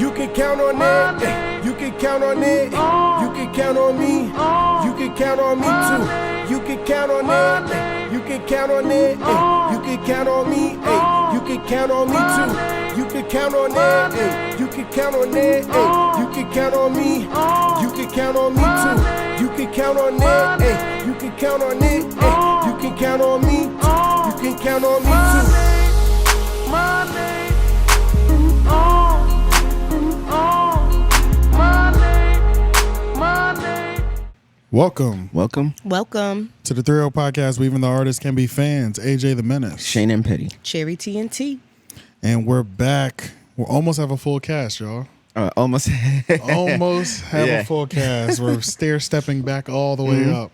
You can count on it. You can count on it. You can count on me. You can count on me too. You can count on it. You can count on it. You can count on me. You can count on me too. You can count on it. You can count on it. You can count on me. You can count on me too. You can count on it. You can count on it. You can count on me. You can count on me too. Welcome to the 3-0 podcast where even the artists can be fans. AJ the Menace, Shane and Petty, Cherry TNT, and we're back. We almost have a full cast, y'all. Almost have a full cast. We're stepping back all the way up.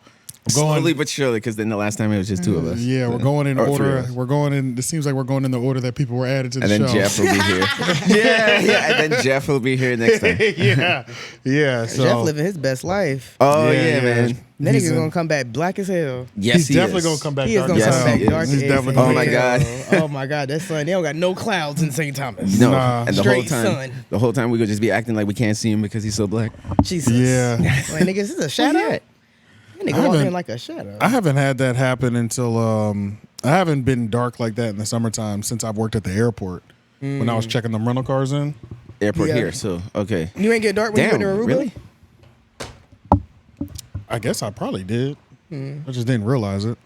Slowly but surely, because then the last time it was just two of us. Yeah, we're going in order. We're going in. It seems like we're going in the order that people were added to the show. And then Jeff will be here. And then Jeff will be here next time. yeah. So Jeff living his best life. Oh yeah, man. That nigga gonna come back black as hell. Yes, he's definitely gonna come back. He is gonna come back dark as hell. Oh my god. Oh my god. That sun. They don't got no clouds in St. Thomas. No, Nah. and Straight sun. the whole time we could just be acting like we can't see him because he's so black. Jesus. Yeah. Like, nigga, is this a shadow? Nigga walking like a shadow. I haven't had that happen until I haven't been dark like that in the summertime since I've worked at the airport when I was checking them rental cars in. Airport here, so okay. You ain't get dark when you went to Aruba? Really? I guess I probably did. I just didn't realize it.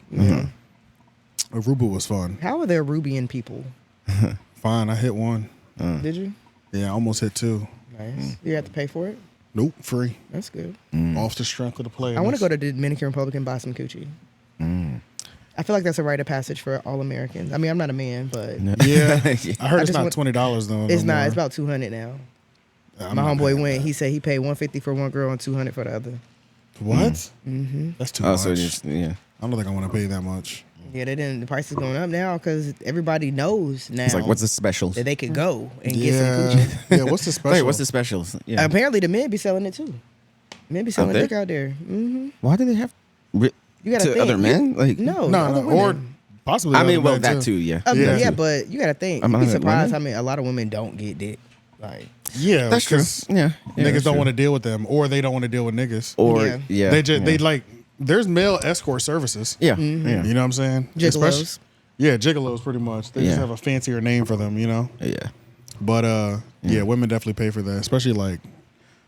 Aruba was fun. How are there Arubian people? Fine, I hit one. Did you? Yeah, I almost hit two. Nice. You have to pay for it? Nope, free. That's good. Off the strength of the players. I want to go to the Dominican Republic and buy some coochie. I feel like that's a rite of passage for all Americans. I mean, I'm not a man, but Yeah, I heard it's not $20 though. it's no not. more. It's about $200 now. I'm My not homeboy paying went. that. He said he paid $150 for one girl and $200 for the other. What? Mm-hmm. That's too Oh, much. so just, yeah. I don't think I want to pay that much. Yeah, they didn't. The price is going up now because everybody knows now. It's like, what's the specials? that they could go and get some Yeah, coochie. yeah. What's the special? Wait, what's the specials? Yeah. Apparently, the men be selling it too. Men be selling there? dick out there. Mm-hmm. Why do they have You gotta to think. other men? Like No, No, other or women. possibly. I mean, other well, men, that too. Yeah. Yeah. Yeah, but you gotta think. I'm You'd be not surprised women. how many a lot of women don't get dick. Like, Yeah, That's true. 'cause Yeah. Niggas don't want to deal with them, or they don't want to deal with niggas. Or Yeah. They like. There's male escort services. Yeah. You know what I'm saying? gigolos. Yeah, gigolos pretty much. They just Yeah. have a fancier name for them, you know? Yeah. But yeah, women definitely pay for that, especially like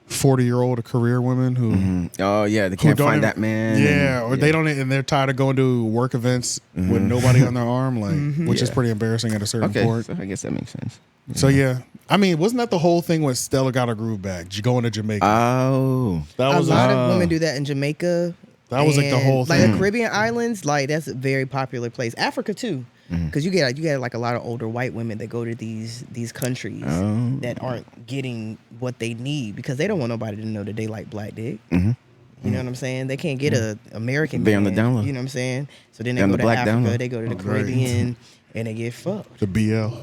40-year-old career women who Oh yeah, they who can't don't find even- that man. Yeah, or they don't, and they're tired of going to work events with nobody on their arm, like, which is Yeah. pretty embarrassing at a certain Okay, point. so I guess that makes sense. So yeah, I mean, wasn't that the whole thing with Stella got her groove back? Going to Jamaica. Oh. That A was lot of women do that in Jamaica. That was like the and, whole Like thing. the Caribbean islands, like that's a very popular place. Africa too, because you get like a lot of older white women that go to these countries that aren't getting what they need because they don't want nobody to know that they like black dick. You know what I'm saying? They can't get a American. They on the man, down low. You know what I'm saying? So then They they on go the to black down low. Africa, they go to the Right. Caribbean, and they get fucked. the BL.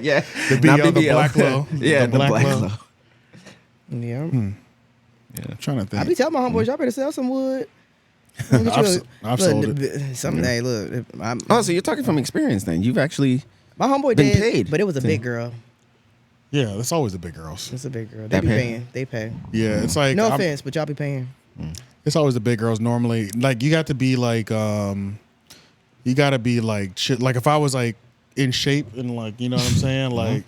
Yeah. The Not BL, the BBL. black low. Yeah, the black low. low. Yeah. I'm trying to think. I be telling my homeboys, y'all better sell some wood. I've sold it. Someday, look, Oh, so you're talking from experience then. You've actually my homeboy been did, paid but it was a to- big girl. Yeah, it's always the big girls. It's a big girl. They That be pay? paying. They pay. Yeah, it's like No offense, but y'all be paying. it's always the big girls. Normally, like you got to be like, you got to be like, like if I was like in shape and like, you know what I'm saying, like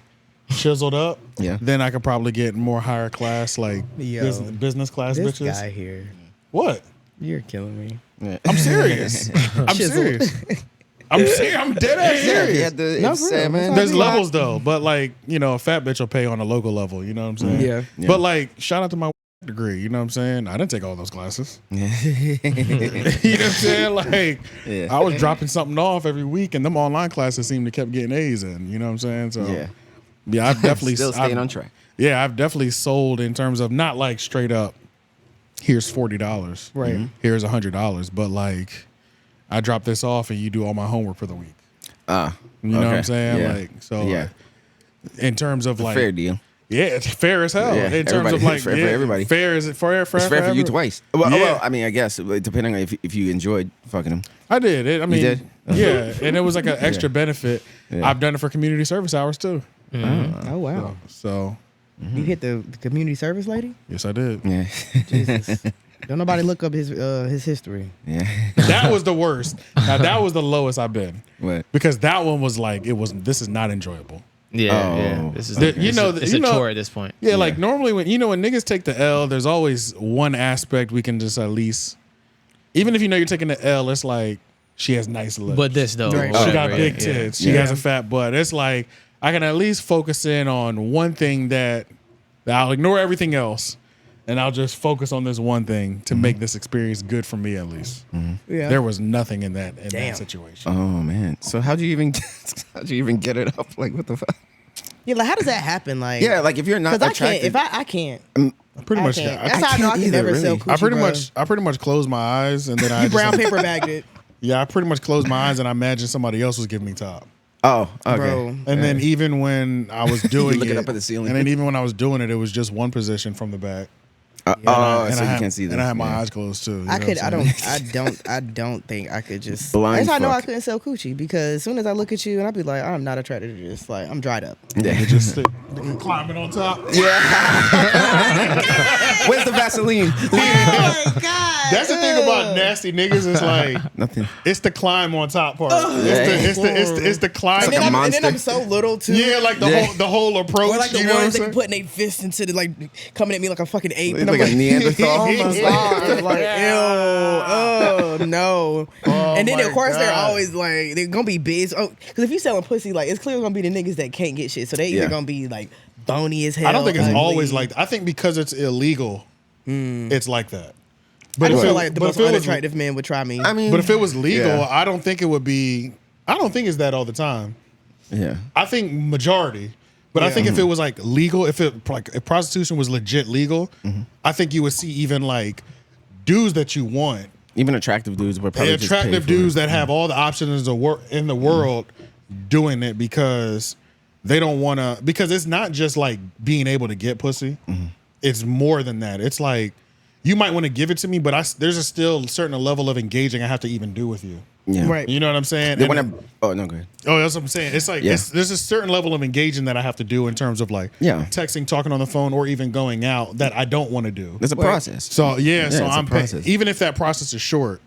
chiseled up, Yeah. then I could probably get more higher class, like Yo, business class This bitches. guy here, What? you're killing me. I'm serious. I'm Chiseled. serious. I'm serious. I'm dead ass serious. No, for real. That's There's how levels though, but like, you know, a fat bitch will pay on a local level. You know what I'm saying? Yeah. But like, shout out to my degree. You know what I'm saying? I didn't take all those classes. You know what I'm saying? Like, Yeah. I was dropping something off every week, and them online classes seemed to kept getting A's in. You know what I'm saying? So yeah, I've definitely Still staying on track. Yeah, I've definitely sold in terms of not like straight up. Here's $40. Right. Here's $100. But like, I drop this off, and you do all my homework for the week. You know what I'm saying? Yeah. Like, so Yeah. in terms of like Fair deal. Yeah, it's fair as hell. Yeah, in terms of everybody. like Fair for everybody. Fair is it fair? It's fair for you twice. Well, Yeah. well, I mean, I guess depending on if you enjoyed fucking him. I did. I mean, did? yeah, and it was like an extra benefit. Yeah. I've done it for community service hours too. Oh wow. So You hit the community service lady? yes, I did. Yeah. Jesus. Don't nobody look up his history. Yeah. That was the worst. Now that was the lowest I've been. What? Because that one was like this is not enjoyable. Yeah. This is it's a chore at this point. Yeah, like normally when niggas take the L, there's always one aspect we can just at least, even if you know you're taking the L, it's like she has nice lips. But this though, Right. She got big tits. She has a fat butt. It's like I can at least focus in on one thing that I'll ignore everything else, and I'll just focus on this one thing to make this experience good for me at least. Yeah. There was nothing in that situation. Oh man. So how'd you even get it up? Like what the fuck? Yeah, like how does that happen? Like Yeah, like if you're not because I attracted, can't. If I can't. Pretty I much. can't. I That's how I know I can't can never either, sell really. coochie. I pretty much closed my eyes and then I You just, brown paper bagged it, yeah, I pretty much closed my eyes and I imagined somebody else was giving me top. oh, okay. bro. And then even when I was doing looking it, up at the ceiling. and then even when I was doing it, it was just one position from the back. Oh, And so I you had, can't see that. and I had my Yeah. eyes closed too. You know I could. what I'm saying? I don't think I could just. Blind That's how I know I fuck. couldn't sell coochie because as soon as I look at you and I be like, I'm not attracted to this. Like I'm dried up. Yeah. Just climbing on top. Where's the Vaseline? Oh my god. That's the thing about nasty niggas is like Nothing. it's the climb on top part. It's the climb. And then, like a and then I'm monster. so little too. Yeah, like the whole approach. Or like the you know what I'm ones that saying? be putting their fists into the like coming at me like a fucking ape. It's And I'm like a Neanderthal. oh my god! I'm like, ew, oh no. And then my of course they're God. always like they're gonna be big. Oh, because if you selling pussy, like it's clearly gonna be the niggas that can't get shit. So they either Yeah. gonna be like bony as hell. I don't think it's ugly. always like. I think because it's illegal, it's like that. I if just feel it- like the but most if it was- unattractive men would try me. I mean, But if it was legal, Yeah. I don't think it would be. I don't think it's that all the time. yeah. I think majority. But I think if it was like legal, if prostitution was legit legal, I think you would see even like dudes that you want, Even attractive dudes would probably just pay attractive for dudes it. that have all the options in the world doing it because they don't want to. Because it's not just like being able to get pussy. It's more than that. It's like you might want to give it to me, but there's a still certain level of engaging I have to even do with you. Yeah. Right. You know what I'm saying? They And- want to. Oh no, go ahead. Oh, that's what I'm saying. It's like Yeah. there's a certain level of engaging that I have to do in terms of like Yeah. texting, talking on the phone, or even going out that I don't want to do. There's a process. So yeah, so it's a I'm paying, process. even if that process is short,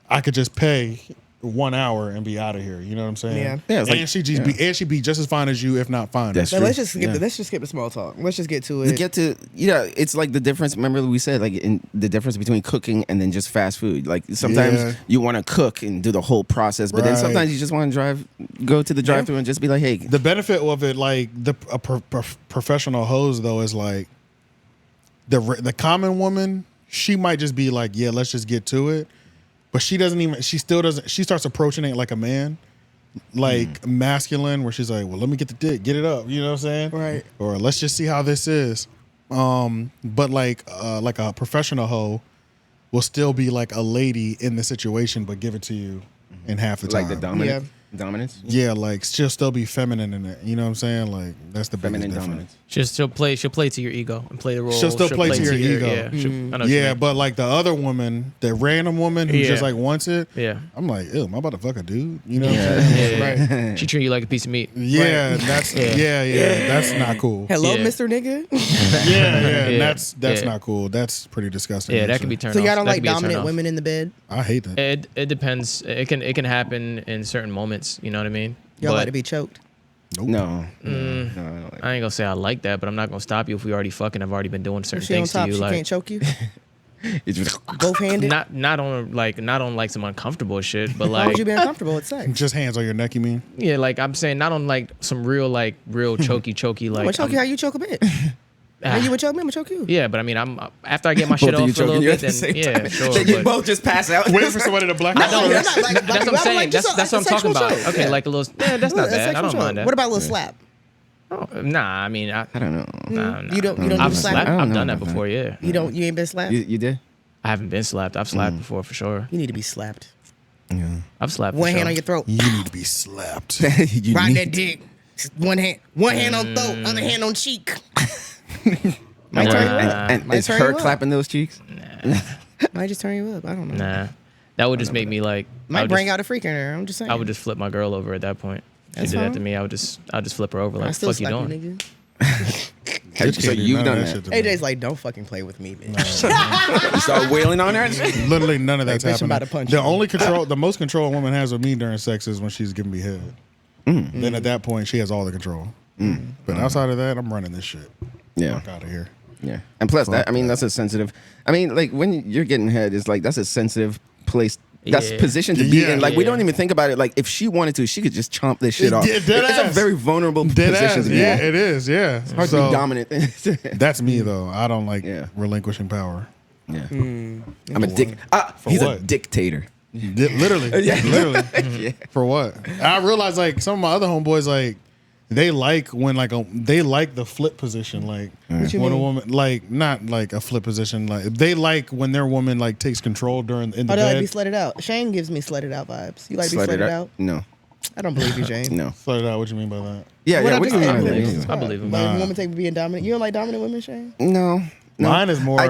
I could just pay 1 hour and be out of here. You know what I'm saying? Yeah. Yeah, it's and like- she'd be just as fine as you, if not finer. That's So true. let's just skip Yeah. let's just skip the small talk. Let's just get to To it. get to it's like the difference. Remember we said like in the difference between cooking and then just fast food. Like sometimes Yeah. you want to cook and do the whole process, but then Right. sometimes you just want to go to the drive-through and just be like, hey, The benefit of it, like a professional hose, though, is like the common woman. She might just be like, yeah, let's just get to it, but she doesn't even. She still doesn't. She starts approaching it like a man, like masculine, where she's like, well, let me get the dick, get it up. You know what I'm saying? Right. Or let's just see how this is. But like a professional hoe will still be like a lady in the situation, but give it to you in half the time. like the dominance. Yeah, like she'll still be feminine in it. You know what I'm saying? Like that's the Feminine biggest dominance. She'll play to your ego and play the role. She'll still play to your ego. Yeah, I know what you Yeah, mean. but like the other woman, the random woman who just like wants it. Yeah. I'm like, ew, am I about to fuck a dude? You know what I'm Yeah, saying? yeah, yeah. She treat you like a piece of meat. Yeah, that's that's not cool. Hello, Yeah. Mr. Nigga. Yeah, Yeah. that's Yeah. not cool. That's pretty disgusting. Yeah, that actually. can be turned So off. y'all don't That like can be a turn dominant off. women in the bed? I hate that. It depends. It can happen in certain moments. You know what I mean? Y'all But like to be choked? Nope. No, no, I don't like I ain't gonna say I like that, but I'm not gonna stop you if we already fucking. I've already been doing certain She on things to top, you, she like can't choke you. It's just, Both handed. not on like some uncomfortable shit, but Why like would you be uncomfortable with sex? Just hands on your neck, you mean? yeah, like I'm saying not on like some real chokey I'm like. gonna choke you how you choke a bitch. How you would choke me, I'm gonna choke you. Yeah, but I mean, I'm after I get my shit both of you off for a choking little you bit, at the then same yeah, time. sure. Then you but- both just pass out. Wait for somebody to black I out. don't. you're not like- That's what I'm like saying. just That's a what I'm talking sexual about. choke. Okay, Yeah. like a little. Yeah, that's not A bad. I sexual don't choke. mind that. What about a little slap? Oh, nah, I mean, I I don't know. nah, You don't do I've slap? slapped. I don't I've know done that about before. Yeah, You ain't been slapped? You did? I haven't been slapped. I've slapped before for sure. You need to be slapped. Yeah. I've slapped. One for hand sure. on your throat. You need to be slapped. You Ride need- that dick. One hand on throat, other hand on cheek. Might Nah. turn you up. And Might is turn her you up. clapping those cheeks? Might just turn you up. I don't know. Nah, that would just make me like. I Might would bring just, out a freak in her. I'm just saying. I would just flip my girl over at that point. she did that to me, I'll just flip her over I like, still fuck you slap doing? you, nigga. So you've done that. AJ's like, don't fucking play with me, bitch. You start wailing on her? Literally none of that's Like, bitch, I'm happening. about to punch The you. only control, the most control a woman has with me during sex is when she's giving me head. Then at that point, she has all the control. But outside of that, I'm running this shit. Yeah. Fuck out of here. Yeah. And plus that, I mean, that's a sensitive, I mean, like when you're getting head, it's like, that's a sensitive place. That's Yeah. position to be Yeah. in. Like we Yeah. don't even think about it. Like if she wanted to, she could just chomp this shit off. Yeah, dead It's a ass. very vulnerable Dead position ass. to be Yeah, in. it is. Yeah. Hard to So be dominant. that's me though. I don't like Yeah. relinquishing power. Yeah. I'm a dick. He's what? a dictator. Literally. Literally. Yeah. For what? I realize like some of my other homeboys like they like when like they like the flip position like What you when a mean? woman like not like a flip position like they like when their woman like takes control in the Oh, they like to be bed. slutted out. Shane gives me slutted out vibes. You like to be Slut it slutted up? out? No. I don't believe you, Shane. No. Slut it out. What you mean by that? Yeah, What yeah. I What do you just mean by said, that? bitch. I believe him. Like, Nah. a woman take being dominant. You don't like dominant women, Shane? No. Mine is more.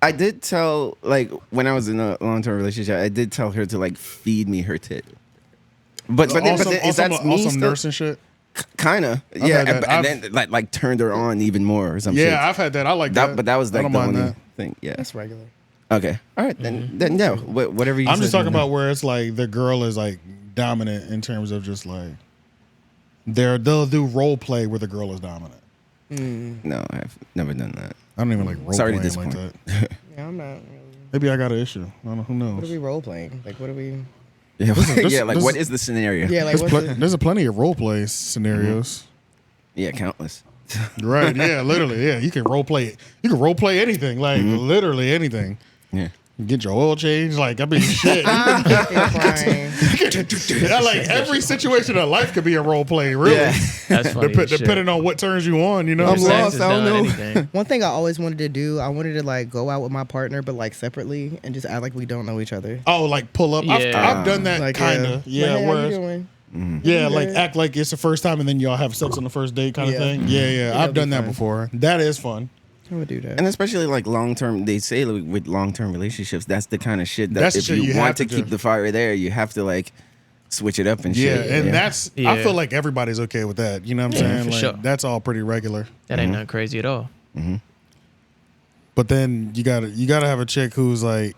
I did tell, like, when I was in a long-term relationship, I did tell her to, like, feed me her tit. But then, is that me awesome still? nursing shit? Kind of. had Yeah, that. and then, like, turned her on even more or something. Yeah, I've had that. I like that. But that was, I like, don't the mind only that. thing. Yeah. That's regular. Okay. All right. Then no. Whatever you I'm just said, talking no. about where it's like the girl is like dominant in terms of just like they'll do role play where the girl is dominant. No, I've never done that. I don't even like role Sorry to playing like disappoint. that. Yeah, I'm not really. Maybe I got an issue. I don't know. Who What are knows? we role playing? Like, what are we? Yeah, this- yeah. Like, this- what is the scenario? Yeah, like, what's the, There's a plenty of role play scenarios. Yeah, countless. Right? Yeah, literally. Yeah, you can role play it. You can role play anything. Like literally anything. Yeah. Get your oil changed. Like I mean, shit. I'm crying. Yeah, like every situation in life could be a role play. Really. Yeah. That's funny. as shit. Depending on what turns you on, you know. I'm what I'm saying? lost. I don't know. Anything. One thing I always wanted to do, I wanted to like go out with my partner, but like separately, and just act like we don't know each other. Oh, like pull up. Yeah. I've done that Like, kind of. Like, Yeah, hey, how where you doing? yeah, Okay. like act like it's the first time and then y'all have sex on the first date kind of Yeah. thing. Yeah, That'd I've be done that fun. before. That is fun. I would do that. And especially like long term, they say like, with long term relationships, that's the kind of shit that That's the if shit you you have want to to keep do. the fire there, you have to like switch it up and Yeah, shit. and that's I Yeah. feel like everybody's okay with that. You know what I'm Yeah, saying? for Like sure. that's all pretty regular. That ain't nothing crazy at all. But then you gotta have a chick who's like,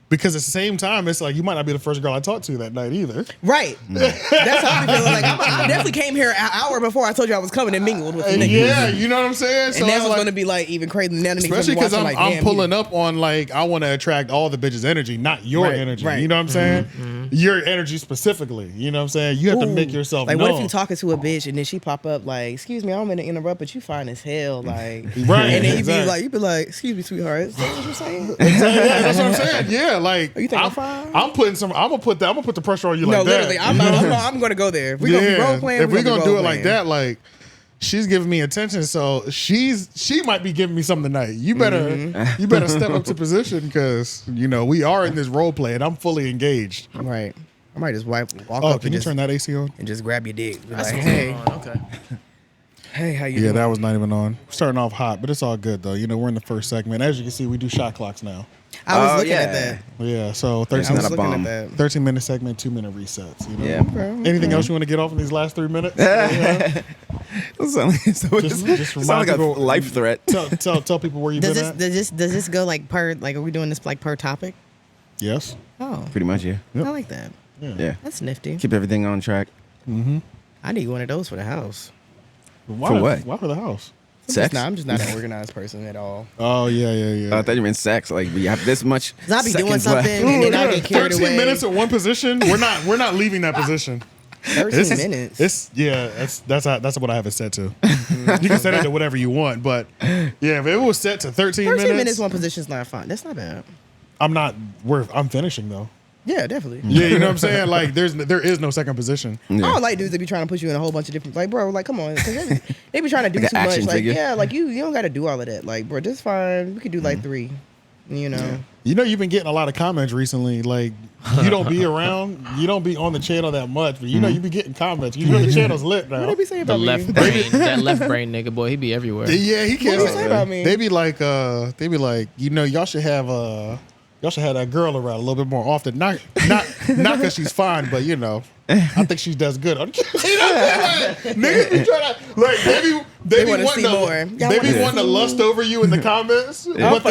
because at the same time, it's like you might not be the first girl I talked to that night either. Right. That's how I be feeling. Like I definitely came here an hour before I told you I was coming and mingled with the niggas. Yeah, you know what I'm saying? And now it's it's like, gonna be like even crazy. Now the niggas especially because because like, I'm damn, pulling up on like I want to attract all the bitches' energy, not your Right, energy. right. You know what I'm saying? Your energy specifically. You know what I'm saying? You have to make yourself like, known. what if you talking to a bitch and then she pop up like, "Excuse me, I don't mean to interrupt, but you fine as hell." Like, Right, And then exactly. you be like, "Excuse me, sweetheart." Is that what you're saying? Yeah, that's what I'm saying. Yeah, like You think I'm fine? I'm putting some. I'm gonna put the pressure on you No, like that. literally, I'm gonna go there. If we're gonna be role playing. if we're gonna do it role like playing. that, like she's giving me attention, so she might be giving me something tonight. You better step up to position because you know we are in this role play and I'm fully engaged. Right. I might just walk Oh, up can and you just, turn that AC on? and just grab your dick. Be That's like, what's hey, going on. Okay. hey, how you Yeah, doing? that was not even on. We're starting off hot, but it's all good though. You know, we're in the first segment. As you can see, we do shot clocks now. I was Oh, looking yeah. at that. Yeah, so I 13, was not a looking bomb. at that. 13-minute segment, 2-minute resets. You know? Yeah. Okay. Anything else you want to get off in these last 3 minutes? Just just sound like a remind people- life threat. tell people where you've Does been this at. does this go like per like are we doing this like per topic? Yes. Oh, Pretty much, yeah. Yep. I like that. Yeah. That's nifty. Keep everything on track. I need one of those for the house. Why, For what? Why for the house? Sex? I'm just not an organized person at all. Oh yeah. I thought you meant sex. Like we have this much. 'Cause I be doing seconds left. something and then I get carried 13 away. minutes at one position. We're not leaving that position. 13 minutes. That's what I have it set to. You can set it to whatever you want, but yeah, if it was set to 13 13 minutes minutes, one position's not fine. That's not bad. I'm finishing though. Yeah, definitely. Yeah, you know what I'm saying? Like there is no second position. I don't like dudes that be trying to put you in a whole bunch of different, like, bro, like, come on. 'Cause they be trying to do Like too an much. action Like, figure. yeah, like, you don't got to do all of that. Like, bro, just fine. We could do, like, 3, you know. You know, you've been getting a lot of comments recently. Like, you don't be around, you don't be on the channel that much, but you know, you be getting comments. You know, the channel's lit now. What they be saying The about left me? brain, that left brain nigga boy, he be everywhere. Yeah, he can't. What do you say about me? They be like, you know, y'all should have Y'all should have that girl around a little bit more often. Not because she's fine, but you know, I think she does good. Niggas be trying to like they be wanna wanting see to, more. they be wanting to lust over you in the comments, But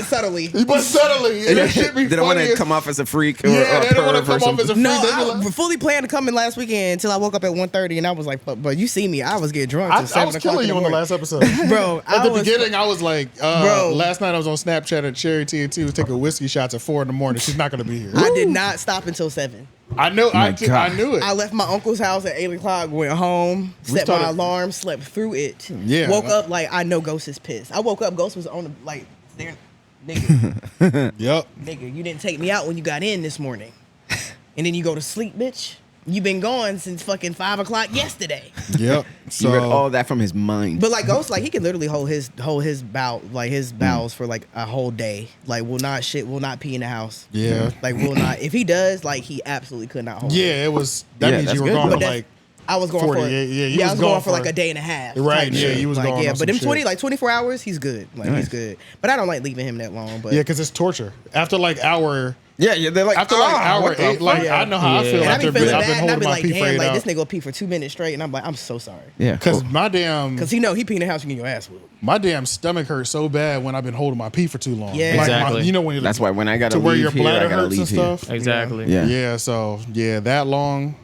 subtly. but subtly, and that shit be They don't want funny to as- come off as a freak or Yeah, a they don't want to perv or come off as a something. freak. No, They be I fully planned to come in last weekend until I woke up at 1:30 and I was like, but you see me, I was getting drunk till I 7 was o'clock killing in you the on the morning. last episode. Bro, At the beginning, I was like, Bro. last night I was on Snapchat at Cherry TNT was taking whiskey shots at 4 a.m. She's not going to be here. I did not stop until 7. I know. I God. knew it. I left my uncle's house at 8 o'clock, went home, set my started- alarm, slept through it. Yeah. Woke up like I know Ghost is pissed. I woke up, Ghost was on the like there, nigga, Yep. nigga, you didn't take me out when you got in this morning. And then you go to sleep, bitch. You been gone since fucking 5 o'clock yesterday. Yep. You read So all that from his mind. But like Ghost, like he can literally hold his bowels for like a whole day. Like will not pee in the house. yeah. Like will not. If he does, like he absolutely could not hold. it. Yeah, it was. That Yeah, means that's you were good, gone though. for But like. I was going for 48, yeah, you I was was going gone for like for- a day and a half. Right, type yeah, shit. you was like, gone yeah, on but them some 24 hours, he's good. Like Nice. he's good. But I don't like leaving him that long. But Yeah, because it's torture. After like hour. yeah, they're like, After like hour what the 8, like fuck? I know how I Yeah. feel and I after be feeling I've bad, been and I holding be my like, pee for damn, 8 like this hours. nigga go pee for 2 minutes straight, and I'm like, I'm so sorry. Yeah, Because cool. my damn Cause he know he pee in the house, you get your ass whooped. my damn stomach hurts so bad when I've been holding my pee for too long. Yeah. Like Exactly. you know when you That's why when I gotta to where leave your here, bladder I gotta hurts and leave here. stuff. Exactly. Yeah. Yeah. So yeah, that long,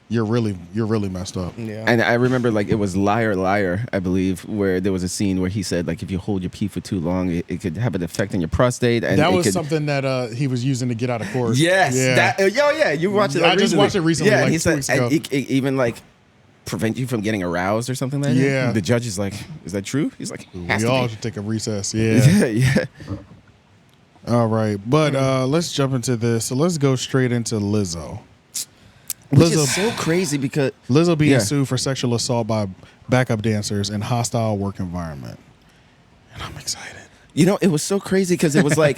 you're really messed up. Yeah. And I remember like it was Liar Liar, I believe, where there was a scene where he said like if you hold your pee for too long, it could have an effect on your prostate. And That it was could, something that he was using to get out of court. Yes. Yeah. That, yeah. You watched it. Like, I just watched it recently, Yeah. like he 2 said, weeks and ago. it even like prevent you from getting aroused or something like that. Yeah. The judge is like, is that true? He's like, has we to all be. should take a recess. Yeah. Yeah. Yeah. All right, but let's jump into this. So let's go straight into Lizzo. Which is so crazy because Lizzo being Yeah. sued for sexual assault by backup dancers in hostile work environment. And I'm excited. you know it was so crazy because it was like,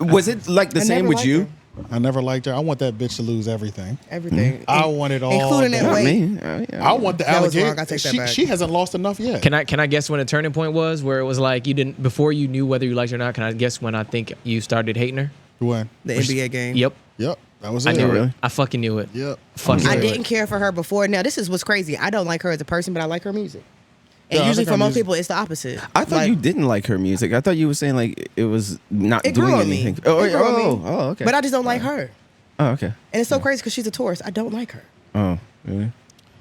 was it like the I same never with liked you? her. I never liked her. I want that bitch to lose everything. Everything. I want it all. Including that back. weight. Me? Yeah. I want the That was allegation. wrong. I take that back. She hasn't lost enough yet. Can I guess when a turning point was where it was like you didn't before you knew whether you liked her or not? Can I guess when I think you started hating her? When? The NBA game. Yep, Yep. That was I it. knew really? it. I fucking knew it. Yep. Fucking I knew didn't it. care for her before. Now this is what's crazy. I don't like her as a person, but I like her music. And Yeah, I usually think for her most music- people, it's the opposite. I thought Like, you didn't like her music. I thought you were saying like it was not It grew doing on me. anything. It grew on me. Oh, okay. But I just don't like her. Oh, okay. And it's so crazy because she's a Taurus. I don't like her. Oh, really?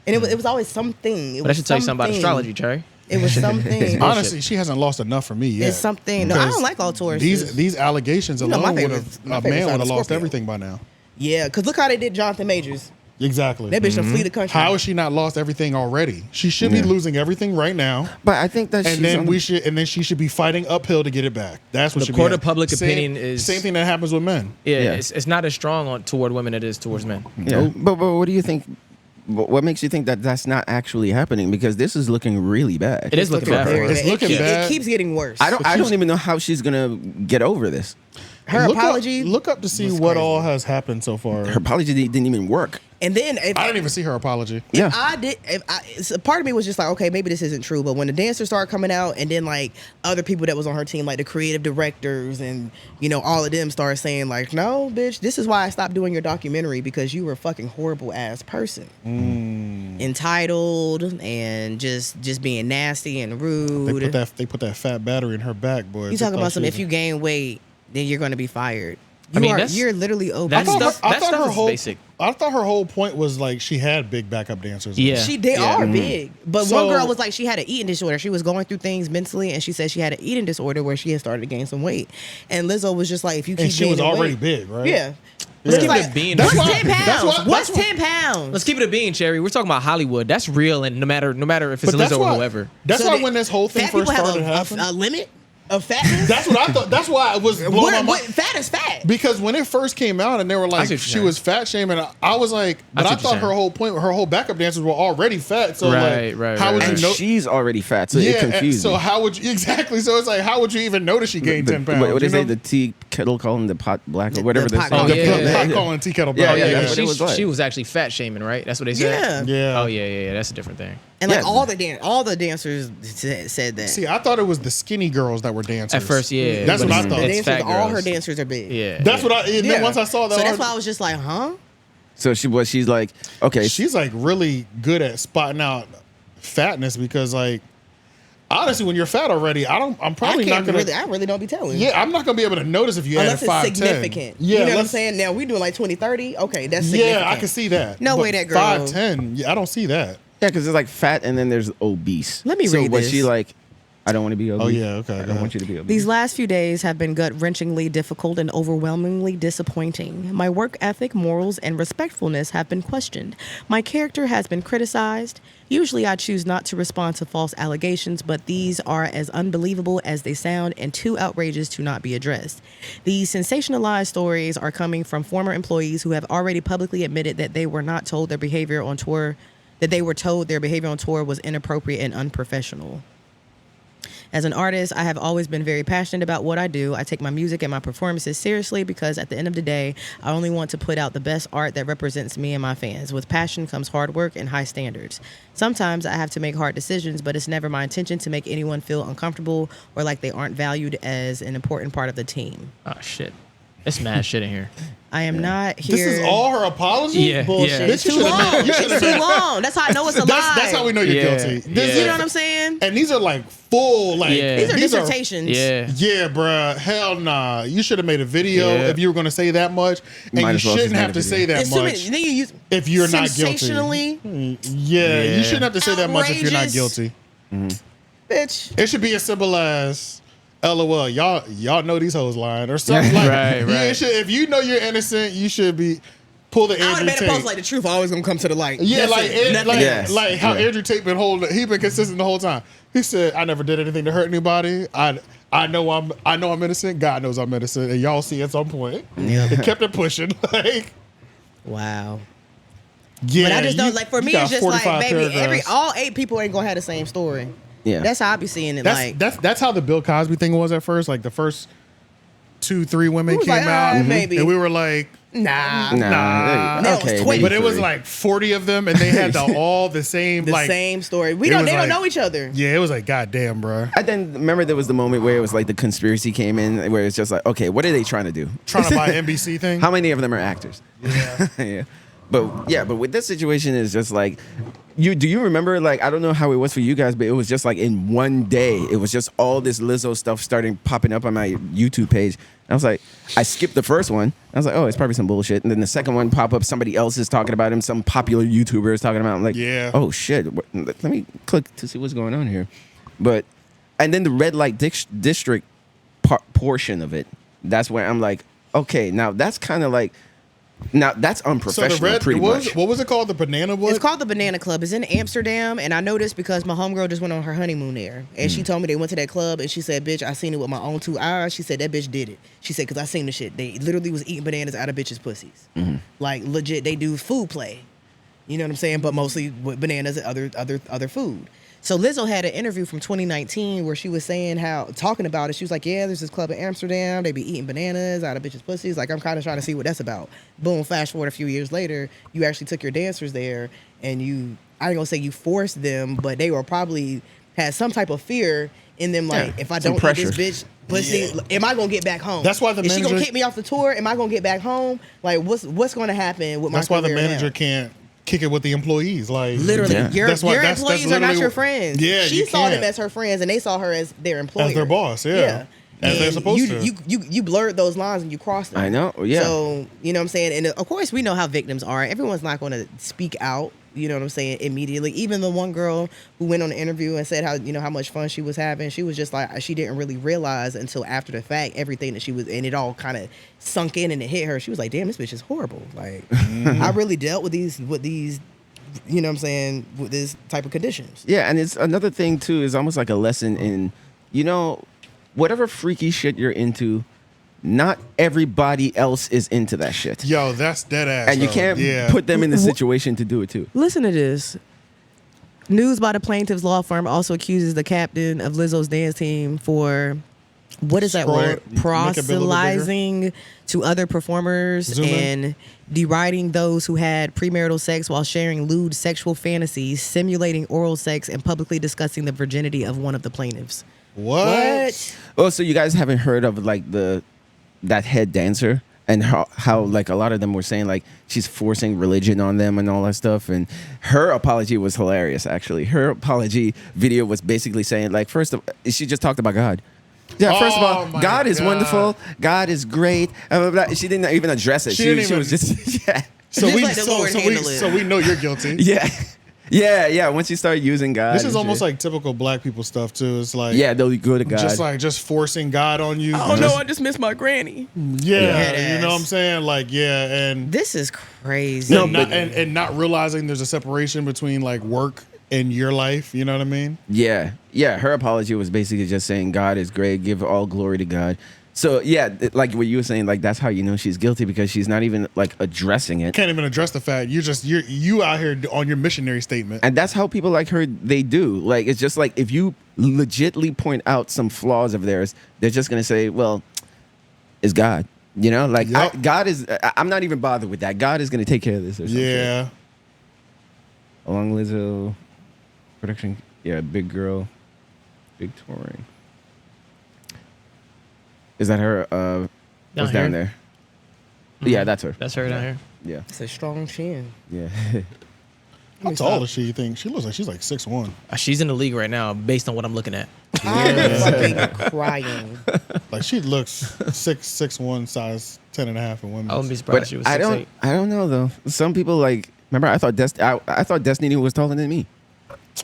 And it was always something. It But I was should tell you something about astrology, Cherry. It was something. Honestly, she hasn't lost enough for me yet. It's something. No, I Because don't like all Tauruses. These allegations You know, my alone would favorite- have my a favorite man sign would have is lost Scorpio. everything by now. Yeah, because look how they did Jonathan Majors. Exactly. That bitch done flee the country. How has she not lost everything already? She should be Yeah. losing everything right now. But I think that And then she should be fighting uphill to get it back. That's what The should court be of public Same- opinion is- same thing that happens with men. Yeah, Yeah. It's not as strong toward women as it is towards men. Yeah. But what do you think? What makes you think that that's not actually happening? Because this is looking really bad. It is looking bad for very her. It's bad. looking It bad. keeps getting worse. I don't even know how she's gonna get over this. Her Look up- apology. Look up to see was what crazy. all has happened so far. Her apology didn't even work. And then if I didn't even see her apology. Yeah. so part of me was just like, okay, maybe this isn't true. But when the dancers started coming out, and then like other people that was on her team, like the creative directors, and all of them started saying like, no, bitch, this is why I stopped doing your documentary, because you were a fucking horrible ass person, entitled and just being nasty and rude. They put that fat battery in her back, boy. You talking about some? If you gain weight, then you're going to be fired. I mean, that's- you're literally that obese. stuff- that stuff is whole basic. I thought her whole point was like she had big backup dancers. Yeah. They Yeah. are big. But So- one girl was like, she had an eating disorder. She was going through things mentally, and she said she had an eating disorder where she had started to gain some weight. And Lizzo was just like, if you keep And she was gaining already weight- big, right? Yeah. Let's It's keep like, it a bean. What's That's why- 10 that's pounds? why- What's that's why- 10 pounds? Let's keep it a bean, Cherry. We're talking about Hollywood. That's real, and no matter if it's But that's Lizzo why, or whoever. That's So why they- when this whole thing fat first people started have happening. a limit of fatness? That's what I thought. That's why it was blowing my mind. Fat is fat. Because when it first came out and they were I like see what you're she saying. was fat shaming, I was like, but I see I what thought you're her saying. whole point, her whole backup dancers were already fat. So Right, like, right, how right, would right. you And know? she's already fat, so it Yeah, confused so me. how would you exactly? So it's like, how would you even notice she gained 10 pounds? What they you say? know? The tea kettle calling the pot black or The whatever they pot say. calling. the yeah, yeah, pot yeah. calling tea kettle Yeah, black. yeah, Yeah, that's what it was like. she was actually fat shaming, right? That's what they said. Yeah. Yeah. Oh yeah. That's a different thing. And like Yeah. all the dancers said that. See, I thought it was the skinny girls that were dancers. At first, yeah. That's but what I it's- thought. it's dancers, fat all her girls. dancers are big. Yeah. That's what I. And then once I saw that, So that's why I was just like, huh? So she's like, okay, she's like really good at spotting out fatness because like honestly, when you're fat already, I'm probably not gonna. I really don't be telling. Yeah, I'm not gonna be able to notice if you Unless added 5'10". it's significant. Yeah, You know what I'm saying? Now we doing like 20, 30. Okay, that's significant. Yeah, I can see that. No But way that girl- 5'10". Yeah, I don't see that. yeah, because there's like fat and then there's obese. Let me so read was this. she like, I don't want to be obese. Oh yeah, okay. I go don't ahead. want you to be obese. These last few days have been gut-wrenchingly difficult and overwhelmingly disappointing. My work ethic, morals, and respectfulness have been questioned. My character has been criticized. Usually I choose not to respond to false allegations, but these are as unbelievable as they sound and too outrageous to not be addressed. These sensationalized stories are coming from former employees who have already publicly admitted that they were not told their behavior on tour, that they were told their behavior on tour was inappropriate and unprofessional. As an artist, I have always been very passionate about what I do. I take my music and my performances seriously because at the end of the day, I only want to put out the best art that represents me and my fans. With passion comes hard work and high standards. Sometimes I have to make hard decisions, but it's never my intention to make anyone feel uncomfortable or like they aren't valued as an important part of the team. Oh shit. It's mad shit in here. I am not here. This is all her apology. Yeah. bullshit. Yeah. It's too long. It's too long. That's how I know it's a lie. That's how we know you're Yeah. guilty. Yeah. You know what I'm saying? And these are like full like Yeah. These are dissertations. Yeah. Yeah, bruh. Hell nah. You should have made a video Yeah. if you were going to say that much, and Might you as well shouldn't just have made to a say video. that It's too many. much Then you use if you're not guilty. sensationally, Yeah, Yeah. you shouldn't have to say that much if you're not Outrageous. guilty. bitch. It should be as simple as LOL. Y'all know these hoes lying or something. Like, Right, yeah, right. it should, if you know you're innocent, you should be pull the I would Andrew have made a Tate. post like the truth always gonna come to the light. Yeah, That's like it. Nothing Yes. else. like how Yeah. Andrew Tate he been consistent the whole time. He said, "I never did anything to hurt anybody. I know I'm innocent. God knows I'm innocent, and y'all see at some point." Yeah. It kept it pushing. Like, Wow. yeah, But I just you- don't like. For you me, got it's just like, 45 baby, paragraphs. all 8 people ain't gonna have the same story. Yeah. That's how I be seeing it. Like, That's how the Bill Cosby thing was at first. Like the first 2-3 women It was came like, out, maybe. and we were like, nah. Nah. That was Okay. 20. but it was like 40 of them, and they had all the same The like same story. it They don't was like- know each other. Yeah, it was like, God damn, bro. I then remember there was the moment where it was like the conspiracy came in, where it's just like, okay, what are they trying to do? Trying to buy NBC thing. How many of them are actors? Yeah. yeah. But with this situation, it's just like, do you remember, like, I don't know how it was for you guys, but it was just like in one day, it was just all this Lizzo stuff starting popping up on my YouTube page. And I was like, I skipped the first one. I was like, oh, it's probably some bullshit. And then the second one pop up, somebody else is talking about him, some popular YouTuber is talking about him. I'm like, Yeah. oh shit, let me click to see what's going on here. And then the red light district portion of it, that's where I'm like, okay, now that's kind of like, now that's So unprofessional, the red, pretty much. what was it called? The banana what? It's called the Banana Club. It's in Amsterdam, and I noticed because my homegirl just went on her honeymoon there, and she told me they went to that club, and she said, "Bitch, I seen it with my own 2 eyes." She said that bitch did it. She said, "Cause I seen the shit. They literally was eating bananas out of bitches' pussies. Like legit, they do food play. You know what I'm saying? But mostly with bananas and other food." So Lizzo had an interview from 2019 where she was saying talking about it. She was like, yeah, there's this club in Amsterdam. They be eating bananas out of bitches' pussies. Like, I'm kind of trying to see what that's about. Boom, flash forward a few years later, you actually took your dancers there and I ain't gonna say you forced them, but they were probably had some type of fear in them. Like, Yeah, if I some don't eat this pressure. bitch pussy, am I gonna get back home? That's why the Is she gonna manager- kick me off the tour? Am I gonna get back home? Like, what's gonna happen with my That's why the career manager now? can't kick it with the employees. Like Literally, Yeah. your That's why- your that's employees are not literally your what- friends. Yeah, she you saw them can't. as her friends, and they saw her as their employer, as their boss. Yeah. As they're And supposed to. You blurred those lines and you crossed them. I know, yeah. So you know what I'm saying, and of course we know how victims are. Everyone's not going to speak out. You know what I'm saying? Immediately, even the one girl who went on the interview and said how much fun she was having, she was just like, she didn't really realize until after the fact everything that she was, and it all kind of sunk in and it hit her. She was like, damn, this bitch is horrible. Like, I really dealt with these, you know what I'm saying, with this type of conditions. Yeah, and it's another thing too, is almost like a lesson in, whatever freaky shit you're into, not everybody else is into that shit. Yo, that's dead ass. And you though. can't put them in the situation to do it too. Listen to this. News by the plaintiff's law firm also accuses the captain of Lizzo's dance team for what is that Scroll word? it, make it a little bit bigger. Proselytizing to other performers Zoom in. and deriding those who had premarital sex while sharing lewd sexual fantasies, simulating oral sex, and publicly discussing the virginity of one of the plaintiffs. What? Oh, so you guys haven't heard of like that head dancer and how like a lot of them were saying like she's forcing religion on them and all that stuff. And her apology was hilarious. Actually, her apology video was basically saying like, first of she just talked about God. Yeah, first of Oh all, my God is God. wonderful. God is great. Blah, blah, blah. She didn't even address it. She didn't She even- was just yeah. So Just we let the Lord handle it. so we know you're guilty. Yeah. Once you start using God, This is and almost shit. like typical black people stuff too. It's like they'll go to God. just forcing God on you. Oh no, I just missed my granny. Yeah, you know what I'm saying? Like, yeah, and This is crazy. No, and not realizing there's a separation between like work and your life. You know what I mean? Yeah. Her apology was basically just saying God is great, give all glory to God. So yeah, like what you were saying, like that's how you know she's guilty because she's not even like addressing it. Can't even address the fact you out here on your missionary statement. And that's how people like her, they do. Like, it's just like if you legitly point out some flaws of theirs, they're just going to say, well, it's God. You know, like Yep. God is, I'm not even bothered with that. God is going to take care of this or something. Yeah. Along Lizzo production. Yeah, big girl, big touring. Is that her? What's down there? Yeah, that's her. That's her down here. Yeah. It's a strong chin. Yeah. How tall is she? You think she looks like she's like 6'1"? She's in the league right now, based on what I'm looking at. I'm fucking crying. Like she looks 6'1", size 10.5 in women. I wouldn't be surprised if she was 6'8". I don't know though. Some people like. Remember, I thought I thought Destiny was taller than me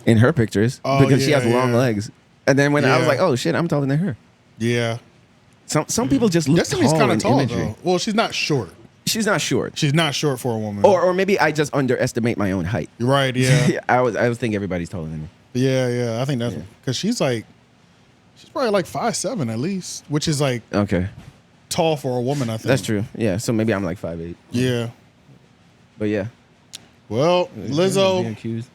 in her pictures Oh, because she yeah, has long yeah. legs. And then when I was Yeah. like, oh shit, I'm taller than her. Yeah. Some people just look Destiny's tall kind in of tall imagery. though. Well, she's not short. She's not short, She's not short for a woman. or maybe I just underestimate my own height. You're right. Yeah. I was think everybody's taller than me. Yeah. I think that's because she's probably like 5'7" at least, which is like Okay, tall for a woman. I think that's true. Yeah, so maybe I'm like 5'8". Yeah. But yeah, Well, Being Lizzo, accused.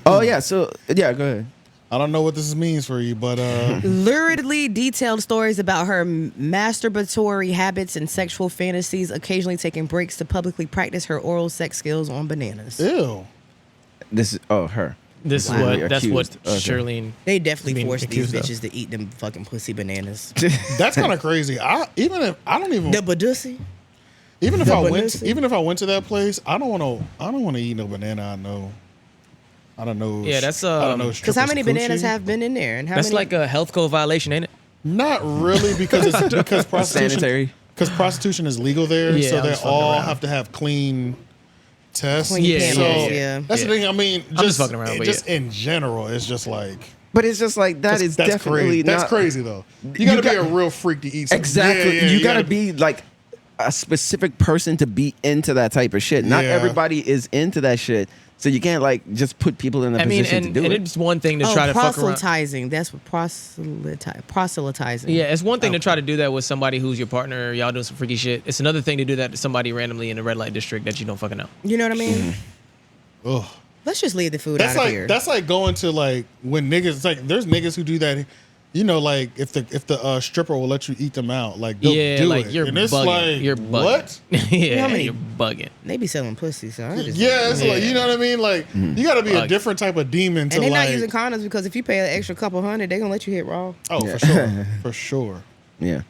Oh yeah, so yeah, go ahead. I don't know what this means for you, but Luridly detailed stories about her masturbatory habits and sexual fantasies, occasionally taking breaks to publicly practice her oral sex skills on bananas. ew. This is her. This is Wow. what that's what Accused. Okay. Shirley. They definitely Being forced these accused of. bitches to eat them fucking pussy bananas. That's kind of crazy. Even if Badussy? I went to that place, I don't want to eat no banana. I don't know. Yeah, that's, I don't know. Because how many strippers' bananas coochie. have been in there? And how That's many? like a health code violation, ain't it? Not really, because prostitution. Sanitary. Because prostitution is legal there, Yeah, so I'm they just fucking all around. have to have clean tests. Clean Yeah, panels, so yeah. that's Yeah. the thing. I mean, I'm just fucking around, but just in general, it's just like But it's just like that is that's definitely crazy. That's not crazy though. You gotta be a real freak to eat something. exactly. Yeah, you gotta be like a specific person to be into that type of shit. Not Yeah. everybody is into that shit, so you can't like just put people in a I mean, position and to do it. it's one thing to try to fuck around. proselytizing. That's what proselytizing. Yeah, it's one thing to try to do that with somebody who's your partner, y'all doing some freaky shit. It's another thing to do that to somebody randomly in a red light district that you don't fucking know. You know what I mean? Ugh. Let's just leave the food That's out of like here. that's like going to like when niggas. It's like there's niggas who do that. You know, like if the stripper will let you eat them out, like they'll Yeah, do like it. you're and it's bugging. like You're bugging. what? Yeah, how many- you're bugging. They be selling pussy, so I just Yeah, it's like Yeah. you know what I mean. Like you got to be a Bug. different type of demon to And they're like. not using condoms because if you pay an extra couple $100, they're gonna let you hit raw. Oh, for sure, for sure. yeah.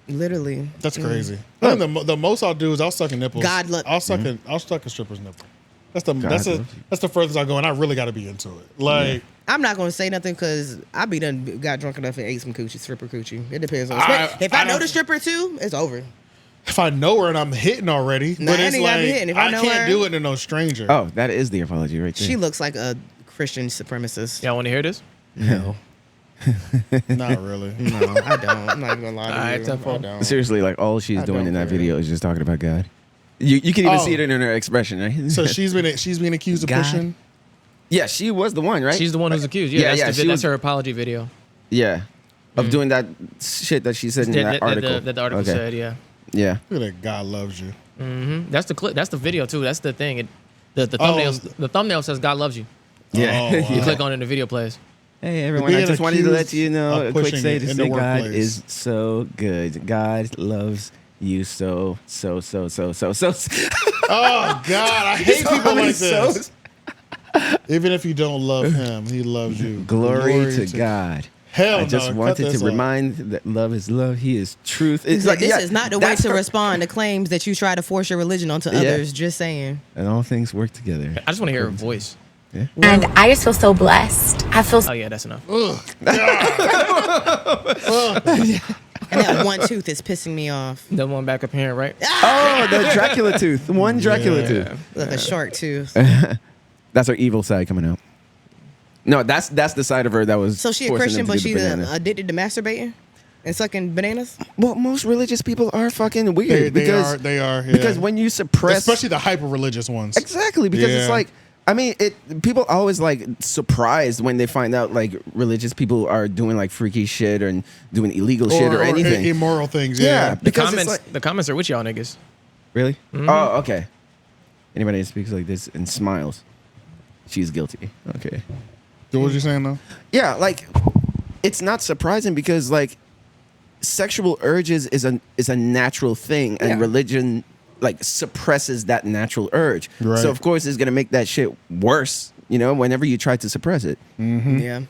Literally. That's crazy. I think the most I'll do is I'll suck a nipple. God lo- I'll suck a stripper's nipple. That's loves you. that's the furthest I go, and I really got to be into it. Like I'm not gonna say nothing because I be done got drunk enough and ate some coochie, stripper coochie. It depends on. If I know don't- the stripper too, it's over. if I know her and I'm hitting already, Nah, but I it's ain't gotta be like hitting. If I know can't her- do it to no stranger. Oh, that is the apology right there. She looks like a Christian supremacist. Y'all want to hear this? No, Not really. no, I don't. I'm not even gonna lie to Alright, you. tough I one. don't. Seriously, like all she's I doing don't in that care. video is just talking about God. You can even Oh. see it in her expression, right? So she's been accused of God. pushing. yeah, she was the one, right? She's the one who's accused. Yeah, Yeah, yeah, that's, she that's was- her apology video. yeah, of doing that shit that she said in that article. That the article Okay. said, yeah. Yeah. Look at that. God loves you. That's the clip. That's the video too. That's the thing. The Oh. thumbnail. The thumbnail says God loves you. Yeah. Oh, You wow. click on it, and the video plays. Hey everyone, I Being just wanted to let accused you know of a quick pushing say it to in the say God workplace. is so good. God loves you so. Oh God, I hate So people many like this. so's. Even if you don't love him, he loves you. Glory to God. Hell I just no, cut wanted this to off. remind that love is love. He is truth. It's This yeah, is not the way that's to her- respond to claims that you try to force your religion onto others. Just saying. And all things work together. I just want to hear her voice. And I just feel so blessed. I feel Oh yeah, that's enough. And that one tooth is pissing me off. The one back up here, right? Oh, the Dracula tooth. One Dracula tooth. Like a shark tooth. That's her evil side coming out. No, that's the side of her that was. So she a forcing Christian, them to but do the she's banana. addicted to masturbating and sucking bananas? Well, most religious people are fucking weird They because are. Yeah. because when you suppress, especially the hyper religious ones. exactly because it's Yeah. like. I mean, people always like surprised when they find out like religious people are doing like freaky shit or doing illegal shit or anything. immoral things. Yeah, Yeah. The because it's comments, like, the comments are with y'all niggas. really? Oh, okay. Anybody that speaks like this and smiles, she's guilty. Okay. So what was you saying though? Yeah, like it's not surprising because like sexual urges is a natural thing, and Yeah. religion like suppresses that natural urge. Right. So of course it's gonna make that shit worse. You know, whenever you try to suppress it. Yeah.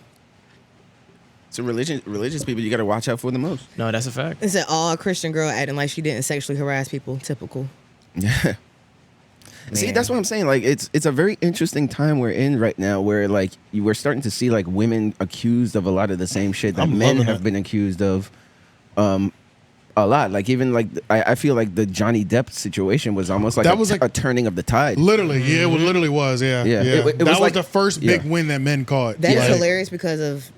So religious people, you got to watch out for the most. No, that's a fact. It's an all Christian girl acting like she didn't sexually harass people. Typical. Yeah. See, that's what I'm saying. Like, it's a very interesting time we're in right now, where like we're starting to see like women accused of a lot of the same shit that I'm men loving have it. been accused of. A lot. Like even like I feel like the Johnny Depp situation was almost like That was like- a turning of the tide. Literally, yeah, it literally was. Yeah, Yeah. yeah. It that was was like- the first big yeah. win that men caught. That is Like, hilarious because of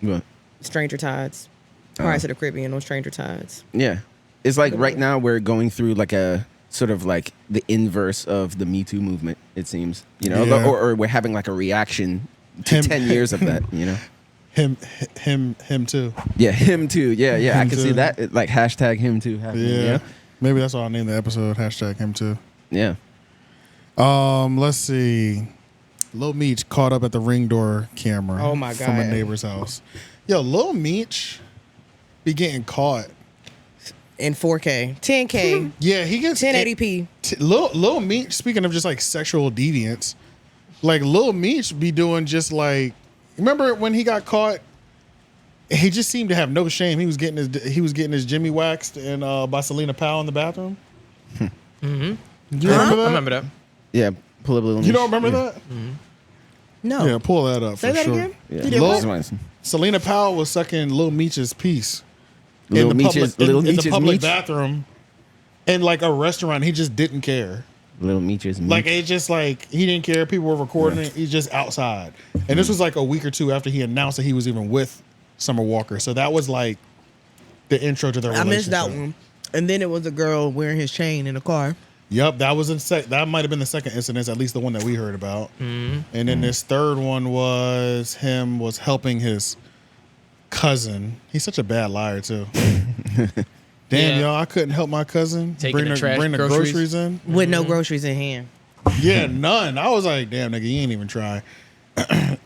But, Stranger Tides. Pirates of the Caribbean on Stranger Tides. yeah, it's like right now we're going through like a sort of like the inverse of the Me Too movement. It seems, you know, Yeah. or we're having like a reaction to Him- 10 years of that. You know. Him too. Yeah, him too. Yeah, yeah. I Him can see too. that. Like hashtag him too. Happening, Yeah. Maybe that's why I named the episode hashtag him too. Yeah. Let's see. Lil Meech caught up at the Ring door camera. Oh, my From a God. neighbor's house. Yo, Lil Meech be getting caught. In 4K. 10K. Yeah, he gets 1080p. Lil Meech, speaking of just like sexual deviance, like Lil Meech be doing just like, remember when he got caught? He just seemed to have no shame. He was getting his Jimmy waxed and by Selena Powell in the bathroom. Do you remember I that? remember that. Yeah. Pull up a little. You don't remember that? No. Yeah, pull that up Say for that sure. again? Yeah. You did Lil- what? Selena Powell was sucking Lil Meech's piece Little in the Meech's, public, little in the Meech's public Meech. bathroom in like a restaurant. He just didn't care. Little Meech's Meech. Like it's just like he didn't care. People were recording it. He's just outside. And this was like a week or two after he announced that he was even with Summer Walker. So that was like the intro to their I relationship. missed that one. And then it was a girl wearing his chain in the car. Yep, that was that might have been the second incident, at least the one that we heard about. And then this third one was him was helping his cousin. He's such a bad liar too. Damn, Yeah. y'all, I couldn't help my cousin Taking the trash, bring the groceries. groceries in. With no groceries in hand. Yeah, none. I was like, damn, nigga, you ain't even try.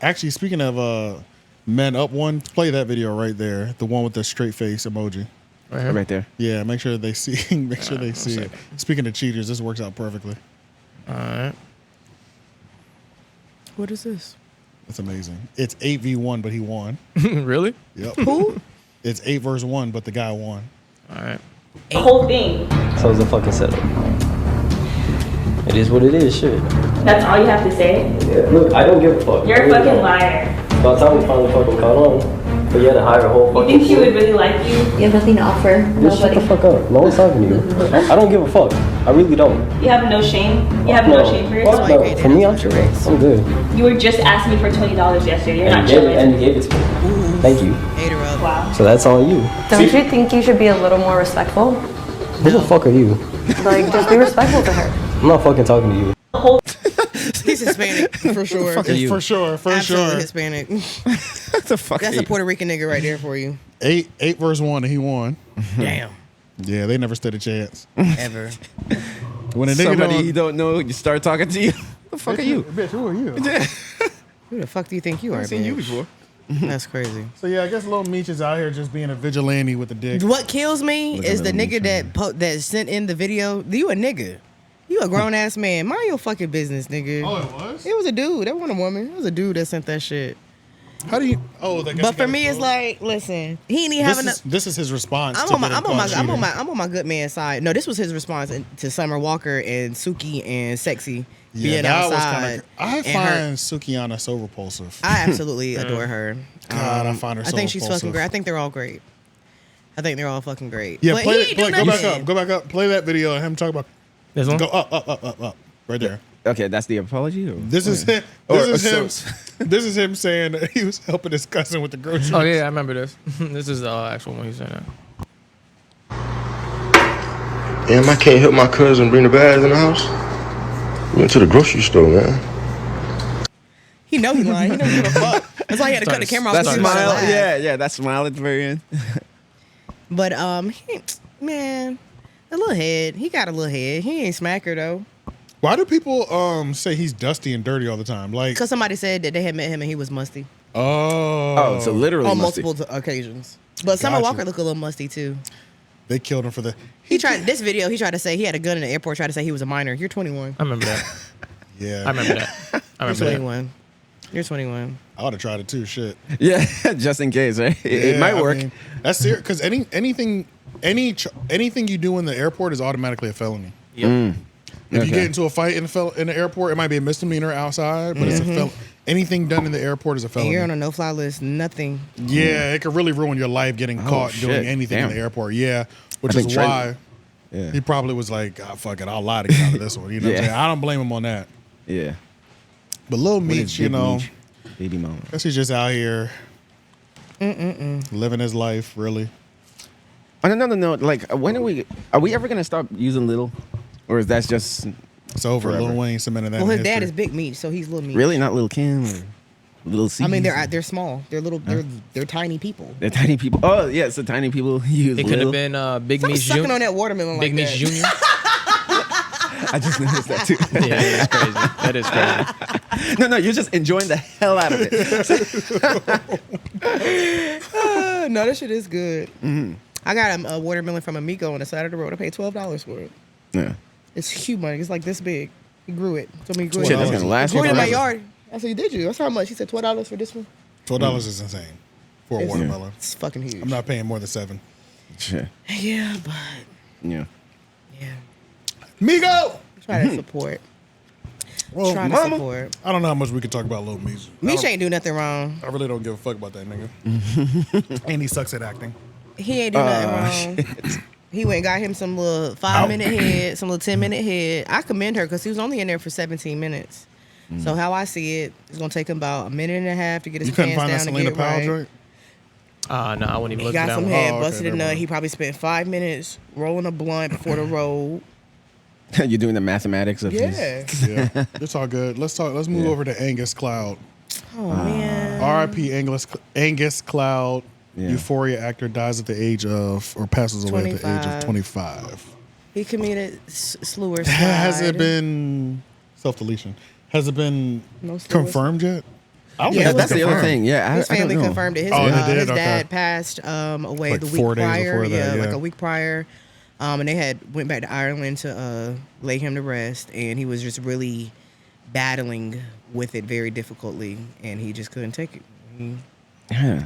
Actually, speaking of Men Up One, play that video right there. The one with the straight face emoji. right there. Yeah, make sure they see. Make sure they see it. Speaking of cheaters, this works out perfectly. All right. What is this? It's amazing. It's 8v1, but he won. Really? Yep. Who? It's 8 versus 1, but the guy won. All right. The whole thing. So it's a fucking setup. It is what it is, shit. That's all you have to say? Yeah, look, I don't give a fuck. You're a fucking liar. By the time we finally fucking caught on, but you had to hire a whole You fucking think she would really like you? You have nothing to offer. Just shut the fuck up. No one's talking to you. I don't give a fuck. I really don't. You have no shame? You have no shame for Fuck yourself? no. For me, I'm sure. I'm good. You were just asking me for $20 yesterday. You're not And you chilling. gave it to me. Thank you. Ate her up. Wow. So that's on you. Don't you think you should be a little more respectful? Who the fuck are you? Like, just be respectful to her. I'm not fucking talking to you. He's Hispanic, for sure. fuck are you? For sure, Absolutely sure. Hispanic. What the fuck? That's a Puerto Rican nigga right there for you. 8 versus 1, and he won. Damn. Yeah, they never stood a chance. Ever. When a nigga Somebody you don't know, you start talking to you. What the fuck are you? Bitch, who are you? Who the fuck do you think you are, I've seen you bitch? before. That's crazy. So yeah, I guess Lil Meech is out here just being a vigilante with a dick. What kills me Look at is the Little nigga Meech, that sent in the video. You a nigga. You a grown ass man. Mind your fucking business, nigga. Oh, it was? It was a dude. That wasn't a woman. It was a dude that sent that shit. How do you? Oh, that But for me, it's like, listen, he ain't even having. This is his response. I'm to on my, getting I'm on my, caught I'm on cheating. my, I'm on my good man side. No, this was his response to Summer Walker and Suki and Sexy being that outside. was kind of. I and her- find Sukiana so repulsive. I absolutely adore her. God, I find her so I think she's repulsive. fucking great. I think they're all great. I think they're all fucking great. Yeah, But play, he ain't do go back nothing. up. Go back up. Play that video of him talk about. This one? Go up. Right there. Okay, that's the apology. Or? This is him. This is him saying that he was helping his cousin with the groceries. Oh yeah, I remember this. This is the actual one he's saying that. Damn, I can't help my cousin bring the bags in the house. We went to the grocery store, man. He know he lying. He don't give a fuck. That's why he had to cut the camera off. That because he was about to smile, laugh. yeah, that smile at the very end. But man, a little head. He got a little head. He ain't smack her though. Why do people say he's dusty and dirty all the time? Like, Because somebody said that they had met him and he was musty oh, So literally on musty. multiple occasions. But Summer Gotcha. Walker looked a little musty too. they killed him for the. He tried this video. He tried to say he had a gun in the airport. Tried to say he was a minor. You're 21. I remember that. Yeah, I remember that. I You're remember that. 21. You're 21. I would have tried it too. Shit, Yeah, just in case, right? It Yeah, might I work. mean, that's serious because anything you do in the airport is automatically a felony. If you Okay. get into a fight in the airport, it might be a misdemeanor outside, but it's a felony. Anything done in the airport is a And felony. you're on a no-fly list. Nothing. Yeah, it could really ruin your life getting caught shit. doing anything in Damn. the airport. Yeah, which I think is Trent- why Yeah. he probably was like, oh, fuck it, I'll lie to get out of this one. You know what I'm Yeah. saying? I don't blame him on that. Yeah. But Lil What is Meech, you Big know, Meech? Baby mama. guess he's just out here living his life, really. On another note, like, when are we ever gonna stop using little, or is that just It's over. Forever. Lil Wayne cemented that Well, in his dad is history. Big Meech, so he's Little Meech. really not little Kim or little C? I mean, they're small. They're little. They're tiny people. they're tiny people. Oh yeah, so tiny people use It could little. have been Big Stop Meech sucking Jr. on that watermelon Big like Meech that. Jr. I just noticed that too. Yeah, that is crazy. That is crazy. No, you're just enjoying the hell out of it. No, that shit is good. I got a watermelon from Amico on the side of the road. I paid $12 for it. Yeah. It's humongous. It's like this big. He grew it. So he grew Shit, it. that's gonna last Grew you it in my forever. yard. I said, did you? That's how much. He said $12 for this one. $12 is insane for a It's- watermelon. It's fucking huge. I'm not paying more than $7. Shit. Yeah, but Yeah. yeah. Migo. Try to support. Well, Try to mama, support. I don't know how much we can talk about Lil Meech. Meech ain't do nothing wrong. I really don't give a fuck about that nigga. And he sucks at acting. He ain't do nothing wrong. He went and got him some little 5-minute head, some little 10-minute head. I commend her because he was only in there for 17 minutes. So how I see it, it's gonna take him about a minute and a half to get his You couldn't pants find that down and Selena get Powell right. joint? No, I wouldn't even He look got at that some one. head, okay, busted a never nut. mind. He probably spent 5 minutes rolling a blunt before the road. You're doing the mathematics of Yeah. his. Yeah, it's all good. Let's move over to Angus Cloud. Oh man. R.I.P. Angus Cloud. Yeah. Euphoria actor dies at the age of, or passes away at the age of 25. He committed slur. Has it been self-deletion? Has it been No slurs. confirmed yet? I don't Yeah, think That's it's the other confirmed. thing. Yeah, His I don't family know. confirmed it. His, Oh, they did? his Okay. dad passed away Like the 4 week days prior. before that, yeah. Like a week prior. And they had went back to Ireland to lay him to rest, and he was just really battling with it very difficultly, and he just couldn't take it. Yeah.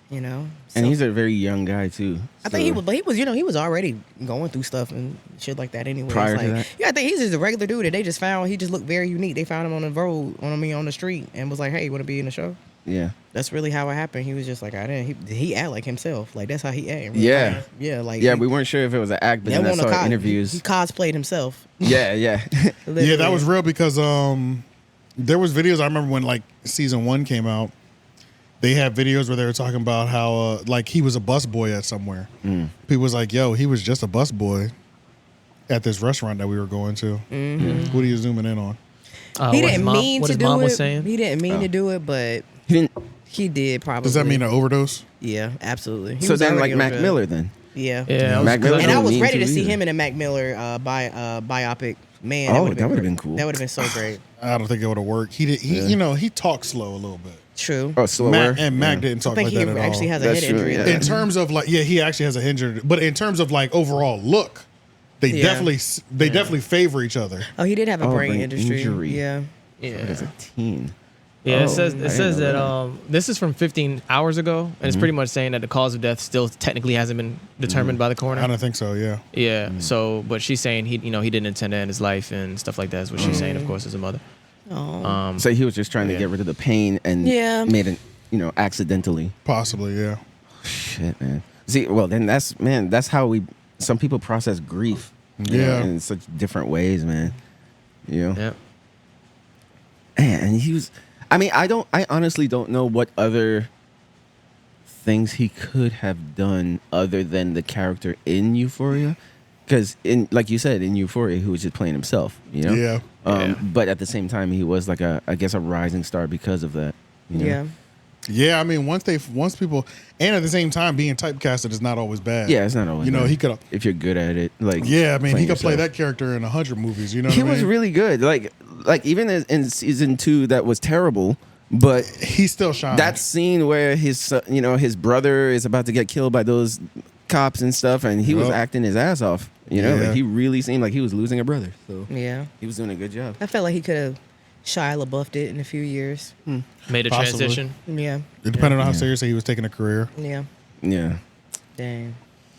You know, And So- he's a very young guy too. I think he so- was, but he was already going through stuff and shit like that anyway. Prior It's to like, that? yeah, I think he's just a regular dude that they just found. He just looked very unique. They found him on the road, on the street, and was like, "Hey, you want to be in the show?" Yeah. That's really how it happened. He was just like, I didn't. He act like himself. Like that's how he act. in real Yeah. life. Yeah. Like Yeah, we weren't sure if it was an act, but then I wasn't a saw He interviews. cosplayed himself. Yeah. Yeah, that was real because there was videos. I remember when like season 1 came out. They had videos where they were talking about how like he was a busboy at somewhere. People was like, "Yo, he was just a busboy at this restaurant that we were going to." What are you zooming in on? He What his didn't mom- mean what to his do mom it. was saying. He didn't mean to do it, but He didn't- he did probably. Does that mean an overdose? Yeah, absolutely. He so was then, already like on Mac drugs. Miller, then. Yeah. Yeah, Mac Miller And I don't was mean ready to see either. him in a Mac Miller biopic. Man, Oh, that that would've great. been cool. That would have been so great. I don't think it would have worked. He did. He talks slow a little bit. True. Oh, slower. Mac didn't talk I think like he that at actually all. has a That's head true, injury. yeah. though. In terms of like, yeah, he actually has a injury, but in terms of like overall look, they Yeah. definitely favor each other. Oh, he did have a brain brain injury. injury. Yeah. As a teen. Yeah, Oh, it says I didn't that know this is from 15 hours ago, and it's pretty much saying that the cause of death still technically hasn't been determined by the coroner. I don't think so. Yeah. Yeah. So, but she's saying he didn't intend to end his life and stuff like that. Is what she's saying, of course, as a mother. Oh. So he was just trying to get rid of the pain and made it, accidentally. Possibly. Yeah. Shit, man. See, well, then that's how some people process grief. you know, Yeah. in such different ways, man. You know? Yeah. And he was, I honestly don't know what other things he could have done other than the character in Euphoria. Because like you said, in Euphoria, he was just playing himself, you know? Yeah. But at the same time, he was like a rising star because of that. You know? Yeah. Yeah, I mean, once people, and at the same time, being typecasted is not always bad. Yeah, it's not always. You know, bad. he could. if you're good at it, like Yeah, I mean, he playing could play yourself. that character in 100 movies. You know, He what I was mean? really good. Like even in season 2, that was terrible, but He still shines. that scene where his brother is about to get killed by those cops and stuff, and he was Yup. acting his ass off. You know, Yeah. like he really seemed like he was losing a brother. So Yeah. he was doing a good job. I felt like he could have Shia LaBeoufed it in a few years. Made a Possibly. transition. Yeah. It depended on how seriously he was taking a career. Yeah. Yeah, Dang.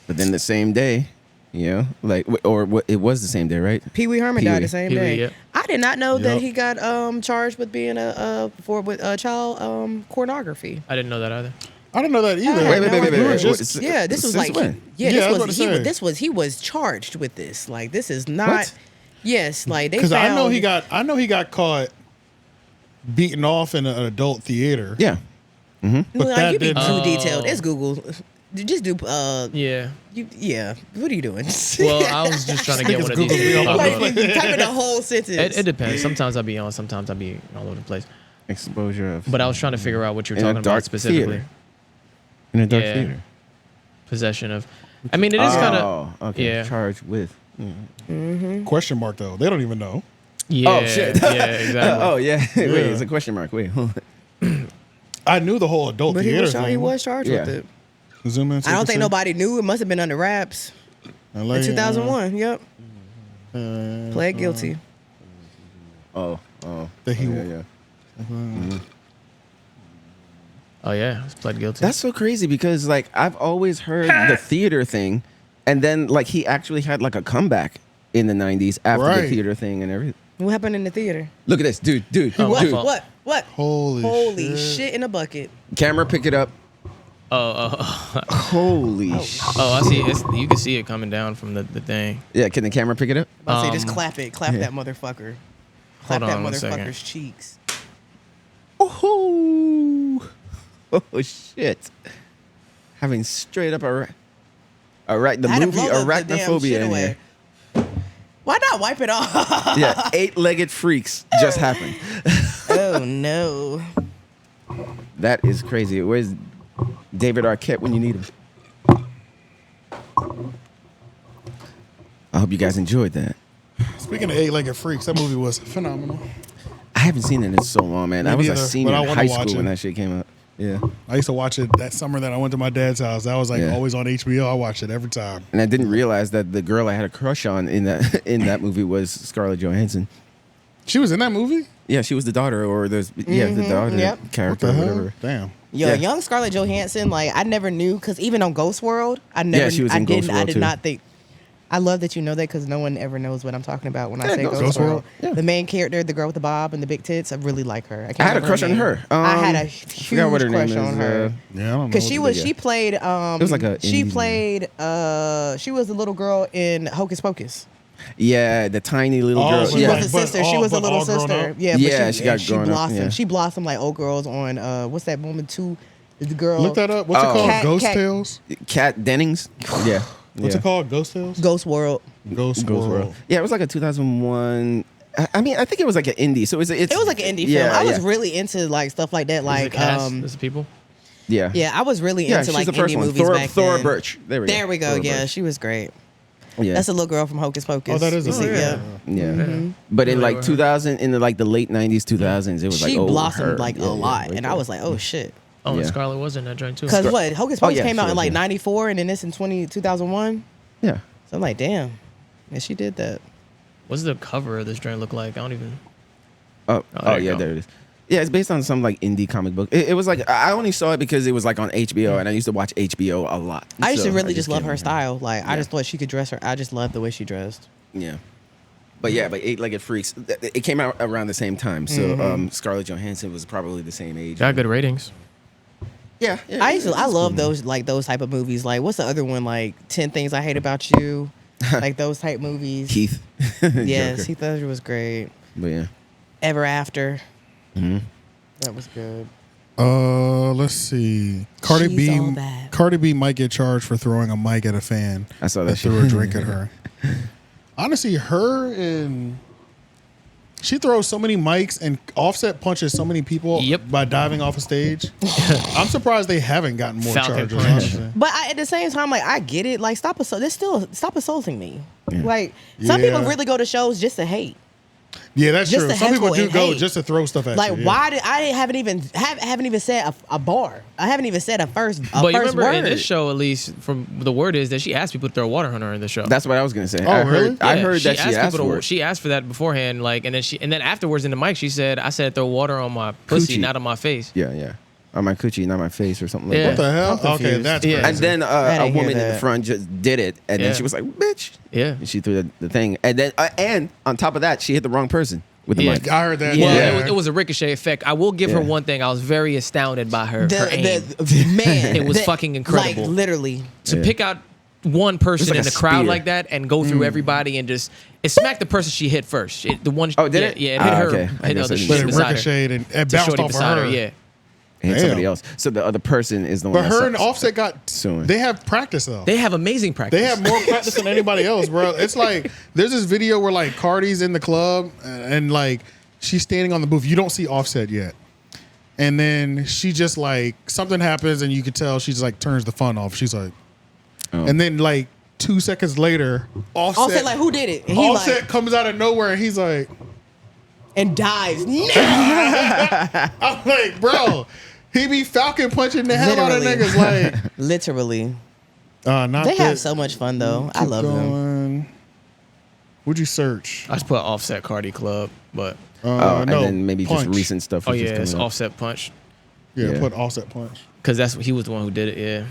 but then the same day, it was the same day, right? Pee Wee Herman Pee-wee. died the same Pee-wee, day. yep. I did not know that Yep. he got charged with being with child pornography. I didn't know that either. I don't know that either. Wait, wait, We were wait. just- Yeah, this was Since like when? Yeah, I was about to say. he was charged with this. Like this is not. What? Yes, like they Because I know found- he got caught beating off in an adult theater. Yeah. But Like, that you be didn't. too detailed. It's Google. Just do. Yeah. Yeah. What are you doing? Well, I was just trying to get one of these Google things to pop like up. typing the whole sentence. It depends. Sometimes I'll be on. Sometimes I'll be all over the place. Exposure of But I was trying to figure out what you're In a talking dark about specifically. theater. in a dark Yeah. theater. Possession of. I mean, it is kind of. Oh, okay. yeah. Charged with. Question mark though. They don't even know. Yeah. Oh shit. Yeah. Exactly. Oh yeah. Wait, Yeah. it's a question mark. Wait. Hold on. I knew the whole adult But he theater was, thing. he was charged with Yeah. it. Zoom in. I don't think nobody knew. It must have been under wraps. In 2001. Yep. Pled guilty. Oh. That he. Yeah. Oh yeah. It's pled guilty. That's so crazy because like I've always heard the theater thing, and then like he actually had like a comeback in the 90s after the Right. theater thing and everything. What happened in the theater? Look at this, dude. Oh, dude. What? Holy shit in a bucket. Camera, pick it up. oh. Holy shit. Oh, I see. You can see it coming down from the thing. Yeah, can the camera pick it up? I say just clap it. Clap that motherfucker. Clap Hold that on one second. motherfucker's cheeks. Oh shit. Having straight up the I had to movie blow the damn Arachnophobia shit in away. here. Why not wipe it off? Yeah, 8-legged freaks just happened. Oh no. That is crazy. Where's David Arquette when you need him? I hope you guys enjoyed that. Speaking of 8-legged freaks, that movie was phenomenal. I haven't seen it in so long, man. I Me was a neither, senior but I in wanna high watch school when it. that shit came out. Yeah. I used to watch it that summer that I went to my dad's house. That was like Yeah. always on HBO. I watched it every time. And I didn't realize that the girl I had a crush on in that movie was Scarlett Johansson. She was in that movie? Yeah, she was the daughter or the daughter yep. character or whatever. Damn. Yo, Yeah. young Scarlett Johansson, like I never knew because even on Ghost World, she was in Ghost I World, did too. not think. I love that you know that because no one ever knows what I'm talking about when I Yeah, say Ghost Ghost World. World. Yeah. The main character, the girl with the bob and the big tits, I really like her. I had a crush on name. her. I had a I huge forgot what her crush name is. on her. Yeah, I don't know. Because what she played It was like a she indie played she was the little girl in Hocus Pocus. Yeah, the tiny little Oh, girl. so She Yeah. was the sister. She was a little all grown sister. up? Yeah, Yeah, but she got grown up, blossomed. yeah. She blossomed like old girls on what's that woman too? The girl Look that up. What's it called? Cat- Ghost Cat- Tales? Kat Dennings. Yeah. What's yeah. it called? Ghost Tales? Ghost World. Ghost Ghost World. World. Yeah, it was like a 2001. I mean, I think it was like an indie. So it It was like an indie film. I was really into like stuff like that. Is it Like cast? Is it people? Yeah. yeah, I was really Yeah, into she's like the first indie one. movies back Thora then. Birch. There we go. There we go. Thora Yeah, Birch. she was great. Yeah. That's a little girl from Hocus Pocus. Oh, that is a You see, little yeah. Yeah. But in like 2000, in the late 90s, 2000s, it was She like, oh, blossomed her. like Yeah, a lot, right and there. I was like, oh shit. Oh, and Yeah. Scarlett was in that joint too. Because what Hocus Pocus yeah, came out she in was, like yeah. '94, and then this in 2001. Yeah. So I'm like, damn, yeah, she did that. What's the cover of this joint look like? I don't even. Oh, there you yeah, go. there it is. Yeah, it's based on some like indie comic book. It was like I only saw it because it was like on HBO, and I used to watch HBO a lot. I used to So really just love came her in. style. Like I Yeah. just thought she could dress her. I just loved the way she dressed. Yeah. But yeah, but Eight-Legged Freaks, it came out around the same time. So Scarlett Johansson was probably the same age. Got good ratings. Yeah. I love those type of movies. Like what's the other one? Like 10 Things I Hate About You. Like those type movies. Keith. Yes, Joker. Heath Ledger was great. But yeah. Ever After. Mm-hmm. That was good. Let's see. Cardi She's all B. that. Cardi B might get charged for throwing a mic at a fan. I saw that threw shit. a drink at her. Honestly, her and she throws so many mics and Offset punches so many people Yep. by diving off a stage. I'm surprised they haven't gotten more Falcon charges. punch. Honestly. But at the same time, like I get it. Like stop assaulting me. Like some Yeah. people really go to shows just to hate. Yeah, that's Just true. to Some people heckle do and go hate. just to throw stuff at Like you. yeah. why did I haven't even said a bar. I haven't even said a first But you first remember word. in this show, at least from the word is that she asked people to throw water on her in the show. That's what I was gonna say. Oh, really? I heard that she asked people for to, it. she asked for that beforehand, like, and then afterwards in the mic, she said, "I said throw water on my pussy, Coochie. not on my face." Yeah. On my coochie, not my face, or something like Yeah. What the hell? I'm confused. Okay, that's Yeah. crazy. And then I a didn't hear woman in the that. front just did it, and Yeah. then she was like, "Bitch!" Yeah. And she threw the thing, and then and on top of that, she hit the wrong person with the Yeah. mic. I heard that. Well, Yeah. it was a ricochet effect. I will give her Yeah. one thing. I was very astounded by her aim. Man, It was fucking incredible. Like literally. To Yeah. pick out one person like in a the crowd spear. like that and go through everybody and just it smacked the person she hit first. The one. Oh, did yeah, it? Yeah, it hit her. Okay. I Hit guess the I didn't but shit it beside her. ricocheted and it The bounced shorty off of beside her. her. Yeah. And hit Damn. somebody else. So the other person is the one. But that her and sucks. Offset got Suing. They have practice though. They have amazing practice. They have more practice than anybody else, bro. It's like there's this video where like Cardi's in the club and like she's standing on the booth. You don't see Offset yet. And then she just like something happens and you can tell she's like turns the fun off. She's like, and then like 2 seconds later, Offset like who did it? And he Offset like comes out of nowhere and he's like, and dives. I'm like, bro, he be Falcon punching the hell out of Literally. niggas. Like, Literally. not They that. have so much fun though. I Keep love them. going. Would you search? I just put Offset Cardi Club, but and no, then maybe punch. just recent stuff. oh was just yeah, it's coming up. Offset Punch Yeah, Yeah. put Offset punch. because he was the one who did it. Yeah.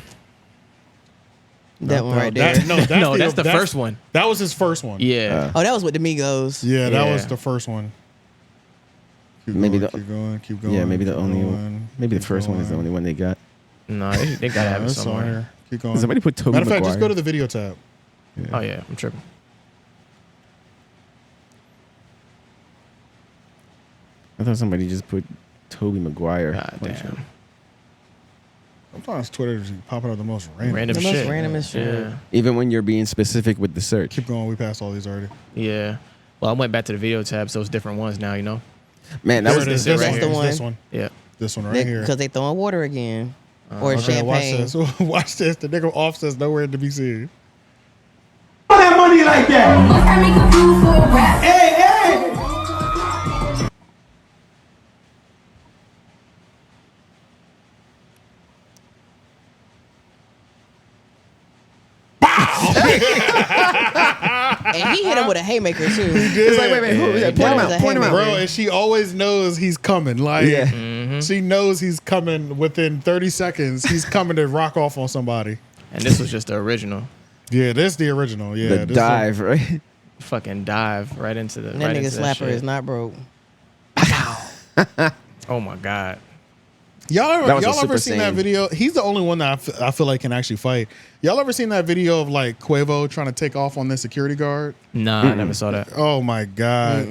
That one right there. No, that's the first one. That was his first one. Yeah. Oh, that was with the Migos. Yeah, that Yeah. was the first one. Keep Maybe going, the- keep going, keep going. Yeah, maybe the keep only going, one. Maybe the keep first one is the going. only one they got. No, they gotta have it It's on somewhere. here. Keep going. Somebody put Tobey Matter of fact, just Maguire. go to the video tab. Oh yeah, I'm tripping. I thought somebody just put Tobey Maguire. God damn. Sometimes Twitter is popping up the most random. Random The most shit. randomest shit. Yeah. Even when you're being specific with the search. Keep going. We passed all these already. Yeah. Well, I went back to the video tab, so it's different ones now. You know. Man, that There was it is. this This right one. here. It's That's This the one. Yeah. This one right here. Because they throwing water again. Or Okay, watch champagne. this. Watch this. The nigga Offset's nowhere to be seen. that money like that. Hey, hey. And he hit him with a haymaker too. It's like, wait, who? Yeah. Point him That was out. a Point him out. Bro, and she always knows he's coming. Like, Yeah. she knows he's coming within 30 seconds. He's coming to rock off on somebody. And this was just the original. Yeah, this is the original. Yeah, The this dive, right? Fucking dive right into the. That right nigga into that slapper shit. is not broke. Oh my god. Y'all That was a ever Super seen that Saiyan. video? He's the only one that I feel like can actually fight. Y'all ever seen that video of like Quavo trying to take off on this security guard? Nah, I never saw that. Oh my god!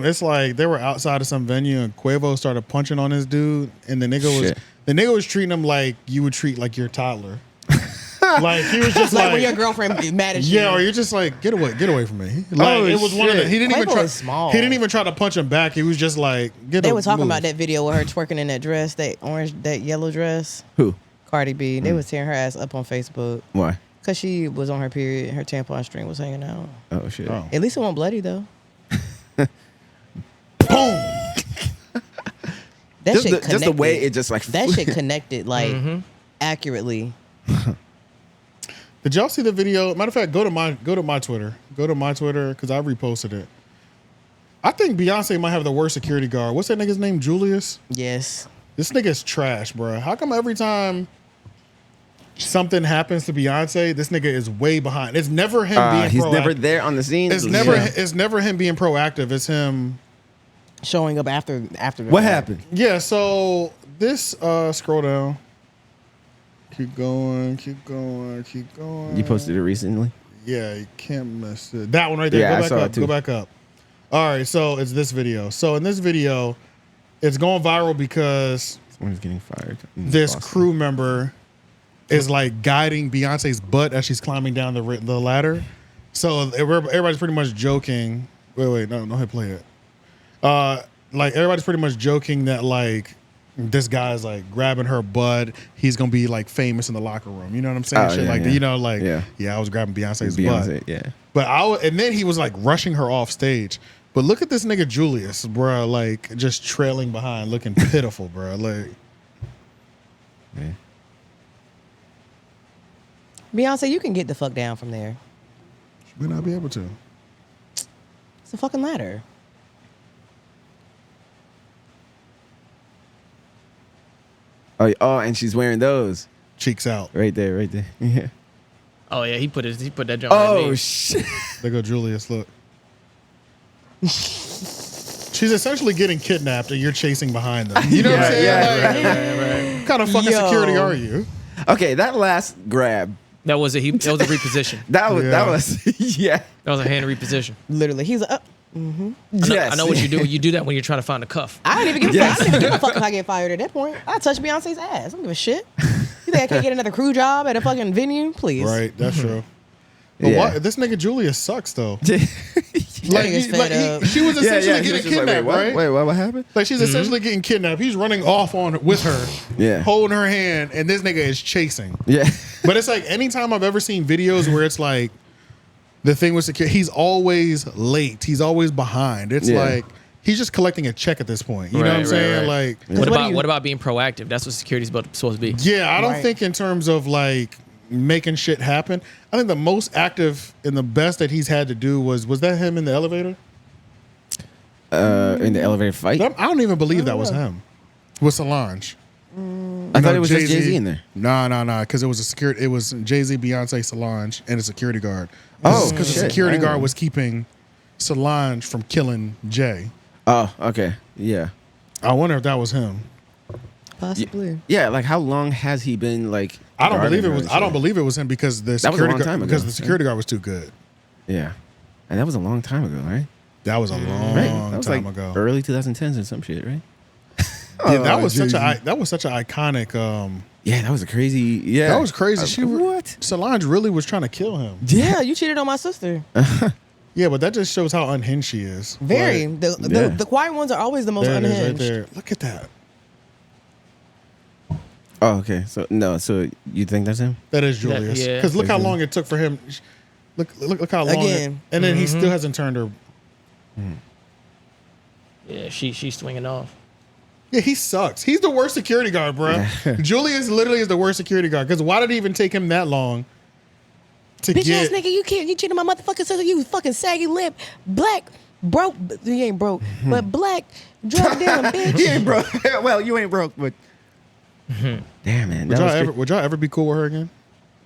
It's like they were outside of some venue and Quavo started punching on this dude, and the Shit. nigga was treating him like you would treat like your toddler. Like he was just Like like, when your girlfriend is mad at you. yeah, or you're just like get away from me. Like Oh, it was one of the. shit. He didn't even Quavo try. is small. He didn't even try to punch him back. He was just like They were talking about that video with her twerking in that dress, that yellow dress. Who? Cardi B. They was tearing her ass up on Facebook. Why? Because she was on her period. Her tampon string was hanging out. Oh shit. Oh. At least it wasn't bloody, though. Boom. That shit Just the way connected. it just like That shit connected, like, accurately. Did y'all see the video? Matter of fact, go to my Twitter. Go to my Twitter because I reposted it. I think Beyonce might have the worst security guard. What's that nigga's name? Julius? Yes. This nigga's trash, bro. How come every time something happens to Beyonce, this nigga is way behind? It's never him being he's proactive. never there on the scene. It's never him being proactive. It's him Showing up after the What happened? Yeah, so this scroll down. Keep going. You posted it recently? Yeah, you can't miss it. That one right there. Yeah, I Go saw back it up. too. Go back up. All right, so it's this video. So in this video, it's going viral because Someone's getting fired. this Boston. crew member is like guiding Beyonce's butt as she's climbing down the ladder. So everybody's pretty much joking. Wait, no, hit play it. Like everybody's pretty much joking that like this guy's like grabbing her butt. He's gonna be like famous in the locker room. You know what I'm saying? Oh, Shit yeah, like yeah. you know, like Yeah. I was grabbing Beyonce's Beyonce, butt. yeah. But and then he was like rushing her off stage. But look at this nigga Julius, bro, like just trailing behind, looking pitiful, bro. Like, Yeah. Beyonce, you can get the fuck down from there. she may not be able to. It's a fucking ladder. Oh, and she's wearing those Cheeks out. right there. Yeah. Oh yeah, he put that jump. Oh shit. There go Julius. Look. She's essentially getting kidnapped, and you're chasing behind them. You know what I'm saying? Like, what kind of fucking Yo. security are you? Okay, that last grab. That was a reposition. That was yeah. That was a hand reposition. Literally. He's like, Yes. I know what you do. You do that when you're trying to find a cuff. I don't even give a Yes. fuck. I don't even give a fuck if I get fired at that point. I touch Beyonce's ass. I don't give a shit. You think I can't get another crew job at a fucking venue? Please. Right, that's true. But Yeah. why, this nigga Julius sucks though. Nigga's fed up. She was essentially He was getting just like, kidnapped, right? Wait, what happened? Like she's essentially getting kidnapped. He's running off with her, Yeah. holding her hand, and this nigga is chasing. Yeah. But it's like anytime I've ever seen videos where it's like the thing with security, he's always late. He's always behind. It's Yeah. like he's just collecting a check at this point. You know what I'm Right, saying? right. Like, What about being proactive? That's what security's supposed to be. yeah, I don't Right. think in terms of like making shit happen. I think the most active and the best that he's had to do was that him in the elevator? In the elevator fight. I don't even believe that was him. With Solange. I thought it was just Jay-Z in there. Nah, because it was a security. It was Jay-Z, Beyonce, Solange, and a security guard. Oh, because the shit. security I guard know. was keeping Solange from killing Jay. Oh, okay. Yeah. I wonder if that was him. Possibly. Yeah, like how long has he been like I don't guarding believe it her was. and I don't shit? believe it was him because the That was a security long time guard, because ago, the security guard was too good. Yeah. And that was a long time ago, right? That was a long Right. That was time like ago. early 2010s or some shit, right? Yeah, that was such Jay-Z. that was such an iconic. Yeah, that was a crazy. Yeah, That was crazy. She what? Solange really was trying to kill him. Yeah, you cheated on my sister. Yeah, but that just shows how unhinged she is. Very. Like, The quiet ones are always the most there it is right unhinged. there. Look at that. Oh, okay. So you think that's him? That is Julius. yeah. Because look how Is it? long it took for him. Look how long. Again. And then he still hasn't turned her. Yeah, she's swinging off. Yeah, he sucks. He's the worst security guard, bro. Julius literally is the worst security guard. Because why did it even take him that long to Bitch get? ass nigga, you cheated on my motherfucking sister. You fucking saggy lip, black, broke. You ain't broke, but black, drug dealing bitch. You ain't broke. Well, you ain't broke, but damn man, that was crazy. Would y'all ever be cool with her again?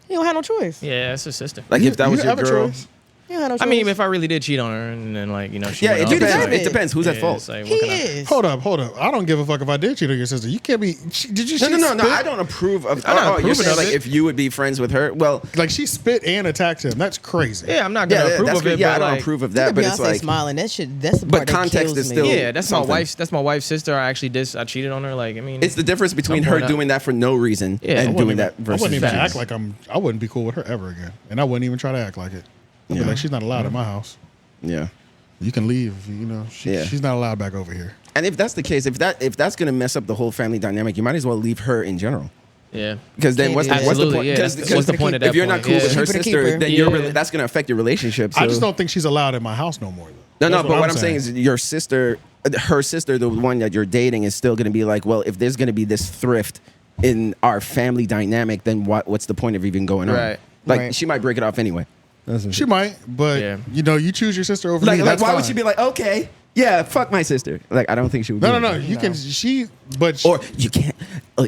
You don't have no choice. Yeah, it's her sister. Like if that was You your have a girl. choice. You don't have no choice. I mean, if I really did cheat on her, and then like she Yeah, went it off, depends. deserve It it. depends. Who's at yeah, fault? it's like, he what can I- is. Hold up. I don't give a fuck if I did cheat on your sister. You can't be. Did you? No. spit? I don't approve of. I'm not you're approving saying of like it. if you would be friends with her? Well, Like she spit and attacked him. That's crazy. Yeah, I'm not gonna approve that's of it. yeah, but I don't like, approve of Look that, at but it's Beyonce like smiling. That shit. That's the But part that context kills is me. still- Yeah, that's something. my wife's sister. I actually I cheated on her. Like, I mean, it's the difference between I'm her going up. doing that for no reason Yeah, I and doing that I versus wouldn't even that. act like I wouldn't be cool with her ever again, and I wouldn't even try to act like it. I'd be Yeah. like, she's not allowed in my house. Yeah. You can leave. You know, Yeah. she's not allowed back over here. And if that's the case, if that's gonna mess up the whole family dynamic, you might as well leave her in general. Yeah. Because then Can't what's do the, that. what's the Absolutely, point? yeah. Because What's the point at that if you're not point? cool Yeah. with her Cheaper to keep sister, her. then Yeah. that's gonna affect your relationship. I just so- don't think she's allowed in my house no more. Though. No, That's but what I'm saying is your sister, her sister, the one that you're dating, is still going to be like, well, if there's going to be this thrift in our family dynamic, then what's the point of even going on? Right. Like, Right. she might break it off anyway. She might, but Yeah. you know, you choose your sister over Like, me. like That's why fine. would she be like, okay, yeah, fuck my sister? Like, I don't think she would. No, do no, no. that. You can. She, but she, Or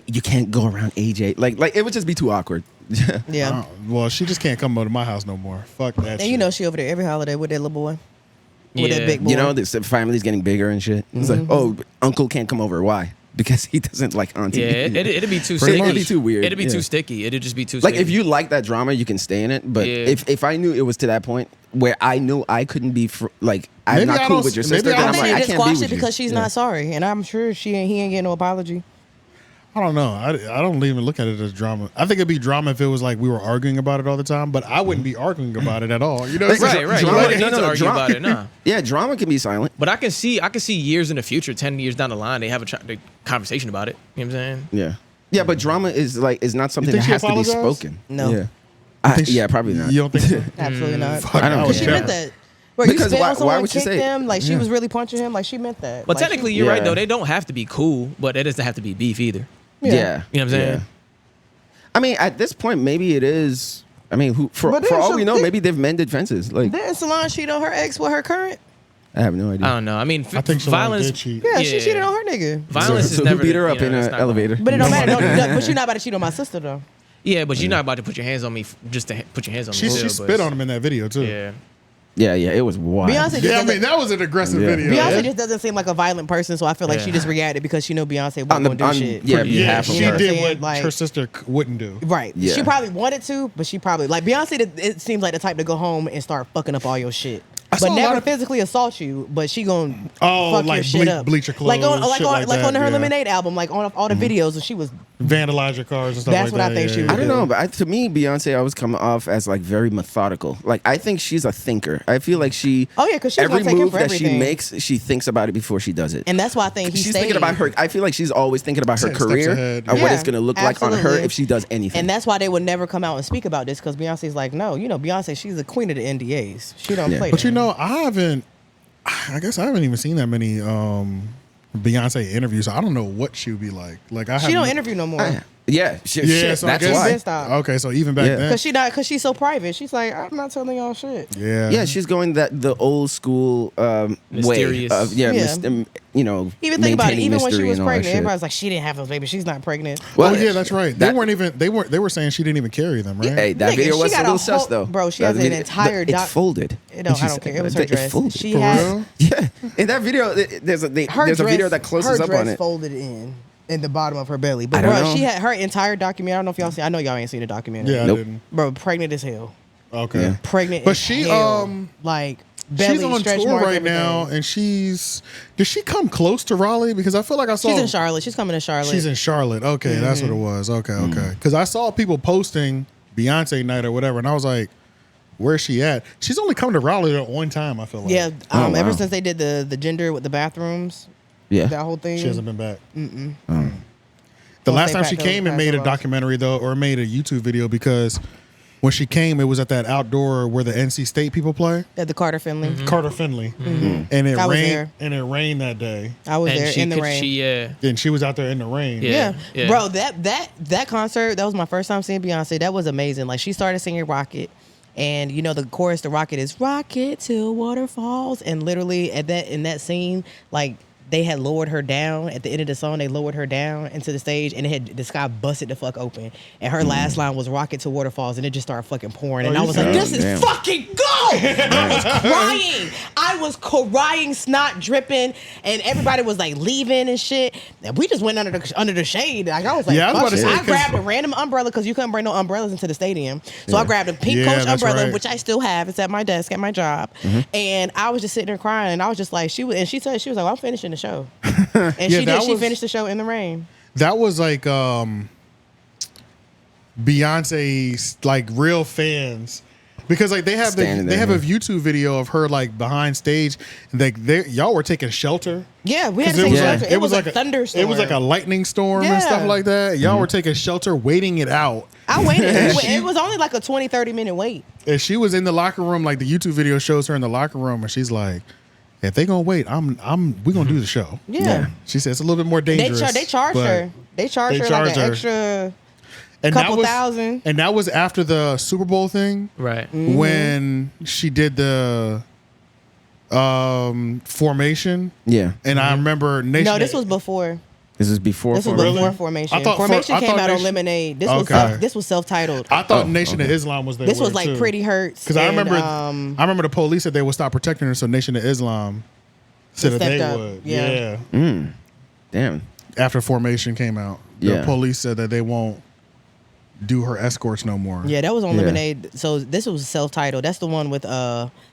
you can't go around AJ. Like it would just be too awkward. Yeah. well, she just can't come over to my house no more. Fuck that. And shit. you know she over there every holiday with that little boy. With Yeah. that big boy. You know, this family's getting bigger and shit. It's like, oh, uncle can't come over. Why? Because he doesn't like auntie. Yeah, it'd be too Pretty sticky. much. It'd be too weird. It'd be Yeah. too sticky. It'd just be too Like sticky. if you like that drama, you can stay in it. But Yeah. if I knew it was to that point where I knew I couldn't be I'm Maybe not I cool don't- with your maybe sister, I then I I'm think like, they I just can't be squashed with it you. because she's not sorry, and I'm sure he ain't getting no apology. I don't know. I don't even look at it as drama. I think it'd be drama if it was like we were arguing about it all the time, but I wouldn't be arguing about it at all. You know what I'm Right, saying? right. Drama- You don't no, need no, to argue drama- about it. Nah. Yeah, drama can be silent. But I can see years in the future, 10 years down the line, they have a conversation about it. You know what I'm saying? Yeah. Yeah, but drama is not something think that she has to be apologized? spoken. No. Yeah. Think she- Yeah, probably not. You don't think so? Absolutely not. Fuck, I don't I care. was She checking. meant that. Bro, you Because spit why- on someone why and would she kicked say it? them, like she Yeah. was really punching him, like she meant that. But Like, technically, you're right, Yeah. though. They don't have to be cool, but it doesn't have to be beef either. Yeah. You know what I'm saying? Yeah. I mean, at this point, maybe it is. I mean, for But then all some- we know, maybe they've mended fences. Like, Didn't Solange cheat on her ex with her current? I have no idea. I don't know. I mean, I think Solange violence. did cheat. Yeah, she cheated on her nigga. Violence so is never. who beat her up you know, in it's an not- elevator? But it don't matter. But you're not about to cheat on my sister though. Yeah, but you're not about to put your hands on me just to put your hands on me. She still, spit on him in that video too. Yeah. Yeah, it was wild. Beyonce just Yeah, I doesn't- mean that was an aggressive Yeah. video. Beyonce just doesn't seem like a violent person, so I feel like Yeah. she just reacted because she know Beyonce On wasn't the- gonna do on- shit. yeah, for- Yeah, half of she her. did saying? what Like- her sister wouldn't do. Right. Yeah. She probably wanted to, but she probably like Beyonce. It seems like the type to go home and start fucking up all your shit, saw but a never lot of- physically assault you. But she gonna Oh, fuck like your shit up, bleach your like on clothes, shit like that, on her yeah. Lemonade album, like on all the videos, and she was. Vandalize your cars and stuff That's like what that. I think she yeah, would I don't do. know, but to me, Beyonce always come off as like very methodical. Like I think she's a thinker. I feel like she. Oh, yeah, 'cause she's every gonna take him move for that she everything. makes, she thinks about it before she does it. And that's why I think he she's stayed. thinking about her. I feel like she's always thinking about her 10 steps career ahead. and what Yeah, it's going to look like on her absolutely. if she does anything. And that's why they would never come out and speak about this because Beyonce's like, no, you know, Beyonce, she's the queen of the NDAs. She don't Yeah. play. But them. you know, I guess I haven't even seen that many Beyonce interviews. I don't know what she would be like. Like I she haven't- don't interview no more. yeah, Yeah, so I that's guess why. Been stopped. Okay, so even back Yeah. then, Cause she's so private. She's like, I'm not telling y'all shit. yeah, Yeah, she's going the old school way Mysterious. of Yeah. you know. Even think about it. maintaining Even when she mystery was and all that pregnant, shit. everybody's like, she didn't have those babies. She's not pregnant. Well, oh yeah, that's right. that- They were saying she didn't even carry them, right? Hey, that Nigga, video she was a got a little sus whole- though. bro, she That has an video- entire It's doc- folded. It don't- And she I don't said- care. It was her it dress. folded. She For had real? Yeah, in that video, there's a video that closes her up on dress it. folded in the bottom of her belly. I But don't bro, know. she had her entire documentary. I don't know if y'all seen. I know y'all ain't seen the documentary. Yeah, Nope. I didn't. Bro, pregnant as hell. Okay, Yeah. Pregnant. But as she, hell. like belly she's on stretch tour marks, right everything. now, and did she come close to Raleigh? Because I feel like I saw She's in Charlotte. She's coming to Charlotte. She's in Charlotte. Okay, that's what it was. Okay, okay. Because I saw people posting Beyonce night or whatever, and I was like, "Where's she at?" She's only come to Raleigh at one time. I feel like. yeah. Oh, wow. Ever since they did the gender with the bathrooms, Yeah, that whole thing. She hasn't been back. The Once last they time she packed came those and made a basketballs. documentary though, or made a YouTube video, because when she came, it was at that outdoor where the NC State people play, At the Carter Finley. Carter Finley, and it I was rained. there. And it rained that day, I was And there she in the could, rain. and she was out there in the rain. Yeah. Yeah. Yeah. Bro, that concert, that was my first time seeing Beyonce. That was amazing. Like, she started singing Rocket. And you know the chorus to Rocket is Rocket till waterfalls. And literally in that scene, like they had lowered her down at the end of the song. They lowered her down into the stage, and the sky busted the fuck open. And her last line was "Rocket to waterfalls," and it just started fucking pouring. And I was like, "This is fucking go!" I was crying. I was crying, snot dripping, and everybody was like leaving and shit. And we just went under the shade. Like I was like, Yeah, I was fuck about to it. say, I 'cause- grabbed a random umbrella because you couldn't bring no umbrellas into the stadium. So I grabbed a pink Yeah, Coach that's umbrella, right. which I still have. It's at my desk at my job. And I was just sitting there crying, and I was just like, she said she was like, well, I'm finishing the show. And Yeah, she did. that She was- finished the show in the rain. That was like Beyonce's like real fans Because like they have Standing they there, have a yeah. YouTube video of her like behind stage. Like y'all were taking shelter. Yeah, we had to 'Cause take it was shelter. like It was like a thunderstorm. It was like a lightning storm and stuff Yeah. like that. Y'all were taking shelter, waiting it out. I waited. And It was only like a 20, 30-minute wait. And she was in the locker room. Like the YouTube video shows her in the locker room, and she's like, "If they gonna wait, we gonna do the show." Yeah. She said it's a little bit more dangerous. They charged but- her. They charged her like an extra And couple that was, thousand. And that was after the Super Bowl thing. Right. When she did the formation. Yeah. And I remember Nation. No, this was before. This is before. This was Formation? before Formation. I thought Formation I came thought out on Nation- Lemonade. This Okay. was self-titled. I thought Nation of Islam was there. This was with like it, too. Pretty Hurts. Because I and, remember the police said they would stop protecting her, so Nation of Islam said that they stepped up. would. Yeah. Damn. After Formation came out, the Yeah. police said that they won't do her escorts no more. Yeah, that was on Yeah. Lemonade. So this was self-titled. That's the one with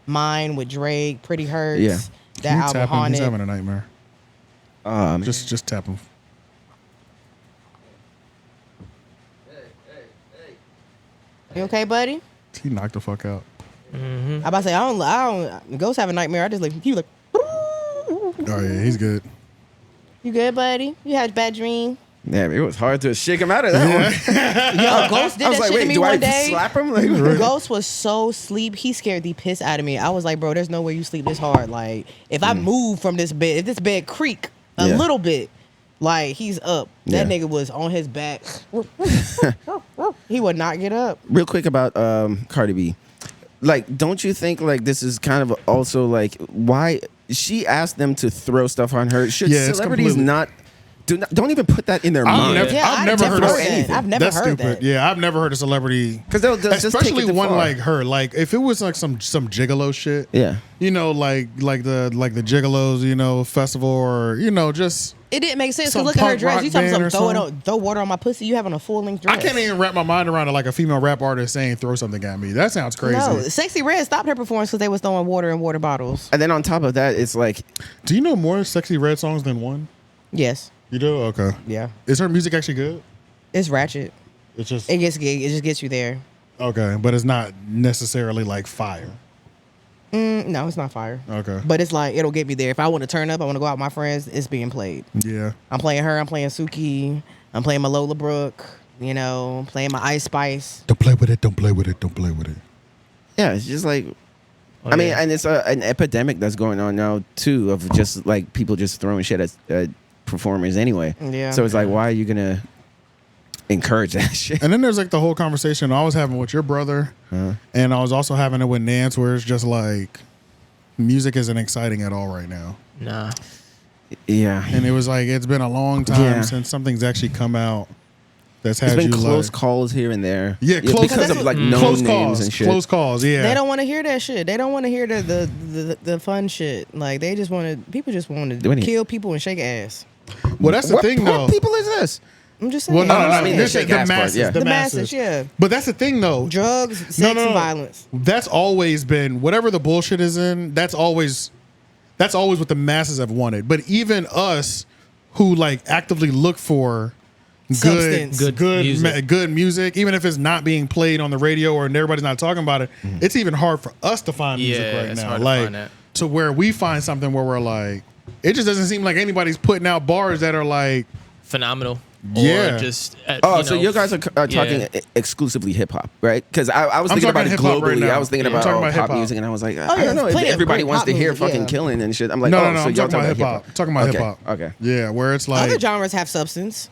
Mine with Drake, Pretty Hurts. Yeah. That Can you album tap him? He's Haunted. having a nightmare. Just tap him. You okay, buddy? He knocked the fuck out. I about to say I don't. Ghosts have a nightmare. I just like he was like. Oh yeah, he's good. You good, buddy? You had a bad dream. Yeah, it was hard to shake him out of that one. Yo, Ghost did I was that like, shit to wait, me do one I day. slap him? Like, Ghost was so sleep. He scared the piss out of me. I was like, bro, there's no way you sleep this hard. Like, if I move from this bed, if this bed creak a Yeah. little bit, like he's up. That Yeah. nigga was on his back. He would not get up. Real quick about Cardi B. Like, don't you think like this is kind of also like why she asked them to throw stuff on her? Should Yeah, it's celebrities completely- don't even put that in their mind? I've never heard of anything. I've never That's heard stupid. that. Yeah, I've never heard a celebrity Because they'll just take especially it too one far. like her. Like if it was like some gigolo shit. Yeah. You know, like the gigolos, you know, festival or just It didn't make sense. Some Cause look at her punk dress. rock You talking band some or throw water on my pussy. You having a full length dress. I can't even wrap my mind around it like a female rap artist saying throw something at me. That sounds crazy. No, Sexy Red stopped her performance because they was throwing water in water bottles. And then on top of that, it's like Do you know more Sexy Red songs than one? Yes. You do? Okay. Yeah. Is her music actually good? It's ratchet. It's just It just gets you there. okay, but it's not necessarily like fire. No, it's not fire. Okay. But it's like it'll get me there. If I want to turn up, I want to go out with my friends. It's being played. Yeah. I'm playing her. I'm playing Suki. I'm playing my Lola Brooke. You know, playing my Ice Spice. Don't play with it. Don't play with it. Don't play with it. yeah, it's just like I mean, and it's an epidemic that's going on now too of just like people just throwing shit at performers anyway. Yeah. So it's like, why are you gonna encourage that shit? And then there's like the whole conversation I was having with your brother, and I was also having it with Nance, where it's just like music isn't exciting at all right now. Nah. Yeah. And it was like it's been a long time Yeah. since something's actually come out that's had There's been you close like, calls here and there. yeah, close because of like close known names calls, and shit. close calls. Yeah, They don't want to hear that shit. They don't want to hear the fun shit. Like they just want to. People just want Do to any- kill people and shake ass. Well, that's the What thing though. people is this? I'm just saying. Well, no, I mean, this the is shake the ass part, masses, yeah. the The masses. masses, yeah. But that's the thing though. Drugs, sex, No. and violence. That's always been whatever the bullshit is in. That's always what the masses have wanted. But even us, who like actively look for Substance. good music, even if it's not being played on the radio or everybody's not talking about it, it's even hard for us to find music Yeah, right it's now. hard to Like find that. to where we find something where we're like, it just doesn't seem like anybody's putting out bars that are like, Phenomenal. Yeah. Or just So you guys are talking exclusively hip hop, right? Because I was I'm thinking about talking it hip-hop right globally. now. I was thinking Yeah. I'm about talking about pop hip-hop. music, and I was like, I yeah, don't know if plenty of everybody great wants pop to hear music, fucking yeah. killing and shit. I'm like, no, oh, no, so I'm y'all talking about hip hip-hop. hop. I'm talking about Okay, hip hop. Okay. Yeah, where it's like Other genres have substance.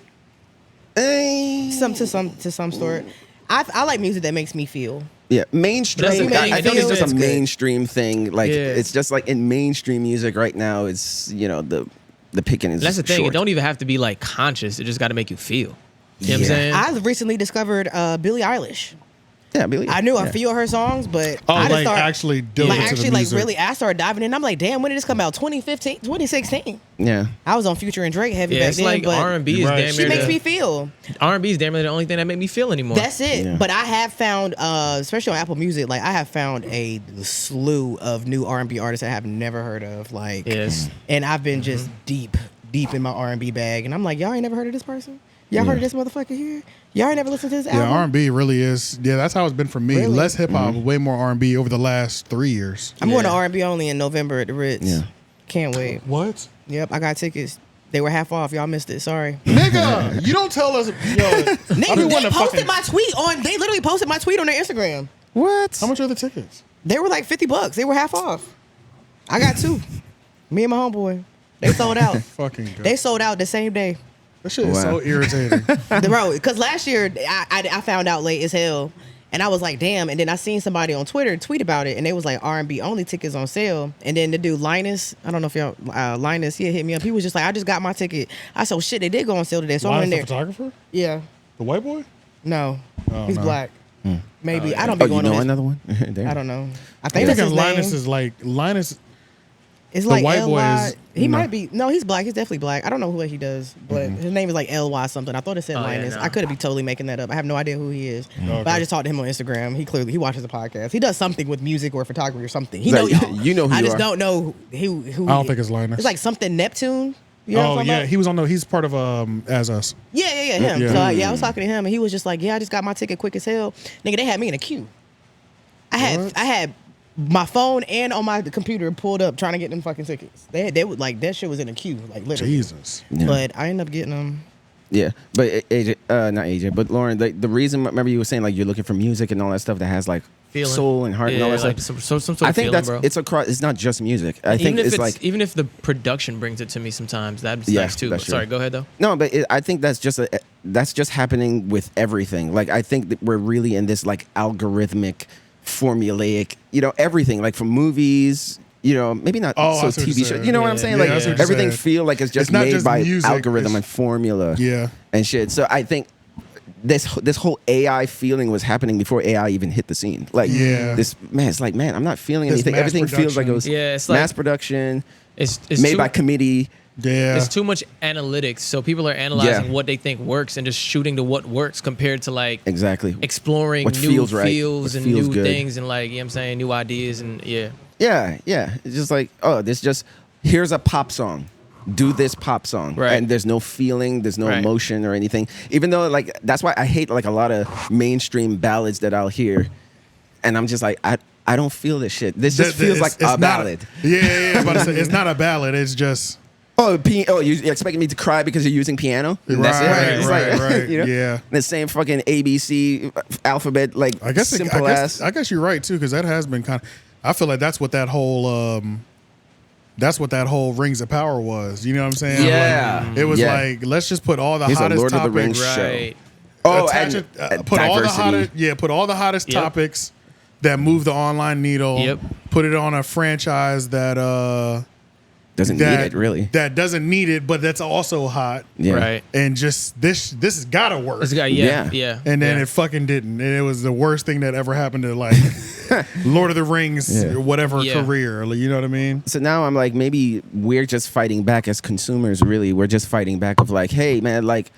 Some to some sort. I like music that makes me feel. Yeah, mainstream. That's the thing. I think it's just It's a good. mainstream thing. Like Yeah. it's just like in mainstream music right now. It's the picking is. That's the thing. Short. It don't even have to be like conscious. It just got to make you feel. You know what I'm Yeah. saying? I recently discovered Billie Eilish. Yeah, Billie. I knew a yeah. few of her songs, but oh, I just like started actually delve into the music. I started diving in. I'm like, damn, when did this come out? 2015, 2016. Yeah. I was on Future and Drake heavy yeah, back it's then, like but R&B is Right. damn she near makes the, me feel. R&B is damn near the only thing that make me feel anymore. That's it. Yeah. But I have found, especially on Apple Music, like I have found a slew of new R&B artists I have never heard of. Like, Yes. and I've been just deep in my R&B bag, and I'm like, y'all ain't never heard of this person? Y'all heard of this motherfucker here? Y'all ain't never listened to this Yeah, album? R&B really is. Yeah, that's how it's been for me. Really? Less hip hop, way more R&B over the last 3 years. I'm going to R&B only in November at the Ritz. Yeah. Can't wait. What? Yep, I got tickets. They were half off. Y'all missed it. Sorry. Nigga, you don't tell us. Yo, Nigga, I be they wanting to posted fucking. my tweet on. They literally posted my tweet on their Instagram. What? How much are the tickets? They were like $50. They were half off. I got 2. Me and my homeboy. They sold out. Fucking God. They sold out the same day. That shit is Wow. so irritating. Bro, because last year I found out late as hell, and I was like, damn. And then I seen somebody on Twitter tweet about it, and they was like R&B only tickets on sale. And then the dude Linus, I don't know if y'all Linus, he hit me up. He was just like, I just got my ticket. I said, oh, shit, they did go on sale today. So I'm in Linus, the there. photographer? Yeah, The white boy? no, Oh, he's no. black. Maybe I don't Oh, be you going know on. His, another one? Damn. I don't know. I I think think that's his Linus name. is like Linus. It's the like white boy L-Y. is- He no. might be. No, he's black. He's definitely black. I don't know what he does, but his name is like L-Y something. I thought it said Oh, yeah, Linus. no. I could be totally making that up. I have no idea who he is. But Okay. I just talked to him on Instagram. He watches the podcast. He does something with music or photography or something. He Like, know y'all. you know who I you just are. don't know who. I don't think it's Linus. It's like something Neptune. You know what I'm Oh talking yeah, about? he was on the. He's part of As Us. Yeah, him. Yeah. So I was talking to him, and he was just like, "Yeah, I just got my ticket quick as hell, nigga. They had me in a queue. I had my phone and on my computer pulled up trying to get them fucking tickets. They would like that shit was in a queue, like literally. Jesus. Yeah. But I ended up getting them. Yeah, but AJ, not AJ, but Lauren, the reason, remember you were saying like you're looking for music and all that stuff that has like Feeling. soul and heart and all that like stuff. some sort I of think feeling, that's bro. it's across. It's not just music. I think even if it's like even if the production brings it to me sometimes, that's Yeah, nice too. that's true. Sorry, go ahead though. no, but I think that's just happening with everything. Like I think that we're really in this like algorithmic, formulaic, everything like from movies. Maybe not Oh, I so see what TV you're shows. saying. You know what I'm Yeah, saying? yeah, Like I see what you're everything saying. feel like it's just It's not made just by music, algorithm it's- and formula. Yeah. And shit. So I think this whole AI feeling was happening before AI even hit the scene. Like Yeah. it's like, man, I'm not feeling This anything. mass Everything feels like it was Yeah, it's like- mass production, It's made too, by committee. Yeah. It's too much analytics, so people are analyzing Yeah. what they think works and just shooting to what works compared to like Exactly. exploring What new feels right, fields what and feels new good. things and like what I'm saying, new ideas and yeah. Yeah. It's just like, oh, here's a pop song. Do this pop song. Right. And there's no feeling, there's no Right. emotion or anything. Even though like that's why I hate like a lot of mainstream ballads that I'll hear. And I'm just like, I don't feel this shit. This just feels like a ballad. Yeah. I'm about to say, it's not a ballad. It's just. You expecting me to cry because you're using piano? That's it. Right, It's right. you know? Yeah. The same fucking ABC alphabet, like I guess simple ass. I guess you're right too, because that has been kind of. I feel like that's what that whole. That's what that whole Rings of Power was. You know what I'm saying? Yeah. Like, it was Yeah. like, let's just put all the Here's a hottest Lord of the topics. Rings show. Right. Attach it, put all the diversity. hottest. Put all the hottest Yep. topics that move the online needle. Yep. Put it on a franchise that Doesn't that need it really. that doesn't need it, but that's also hot. Yeah. Right. And just this has gotta work. This guy, Yeah. yeah. And then yeah. it fucking didn't. And it was the worst thing that ever happened to like Lord of the Rings, Yeah. whatever Yeah. career. You know what I mean? So now I'm like, maybe we're just fighting back as consumers. Really, we're just fighting back of like, hey man, like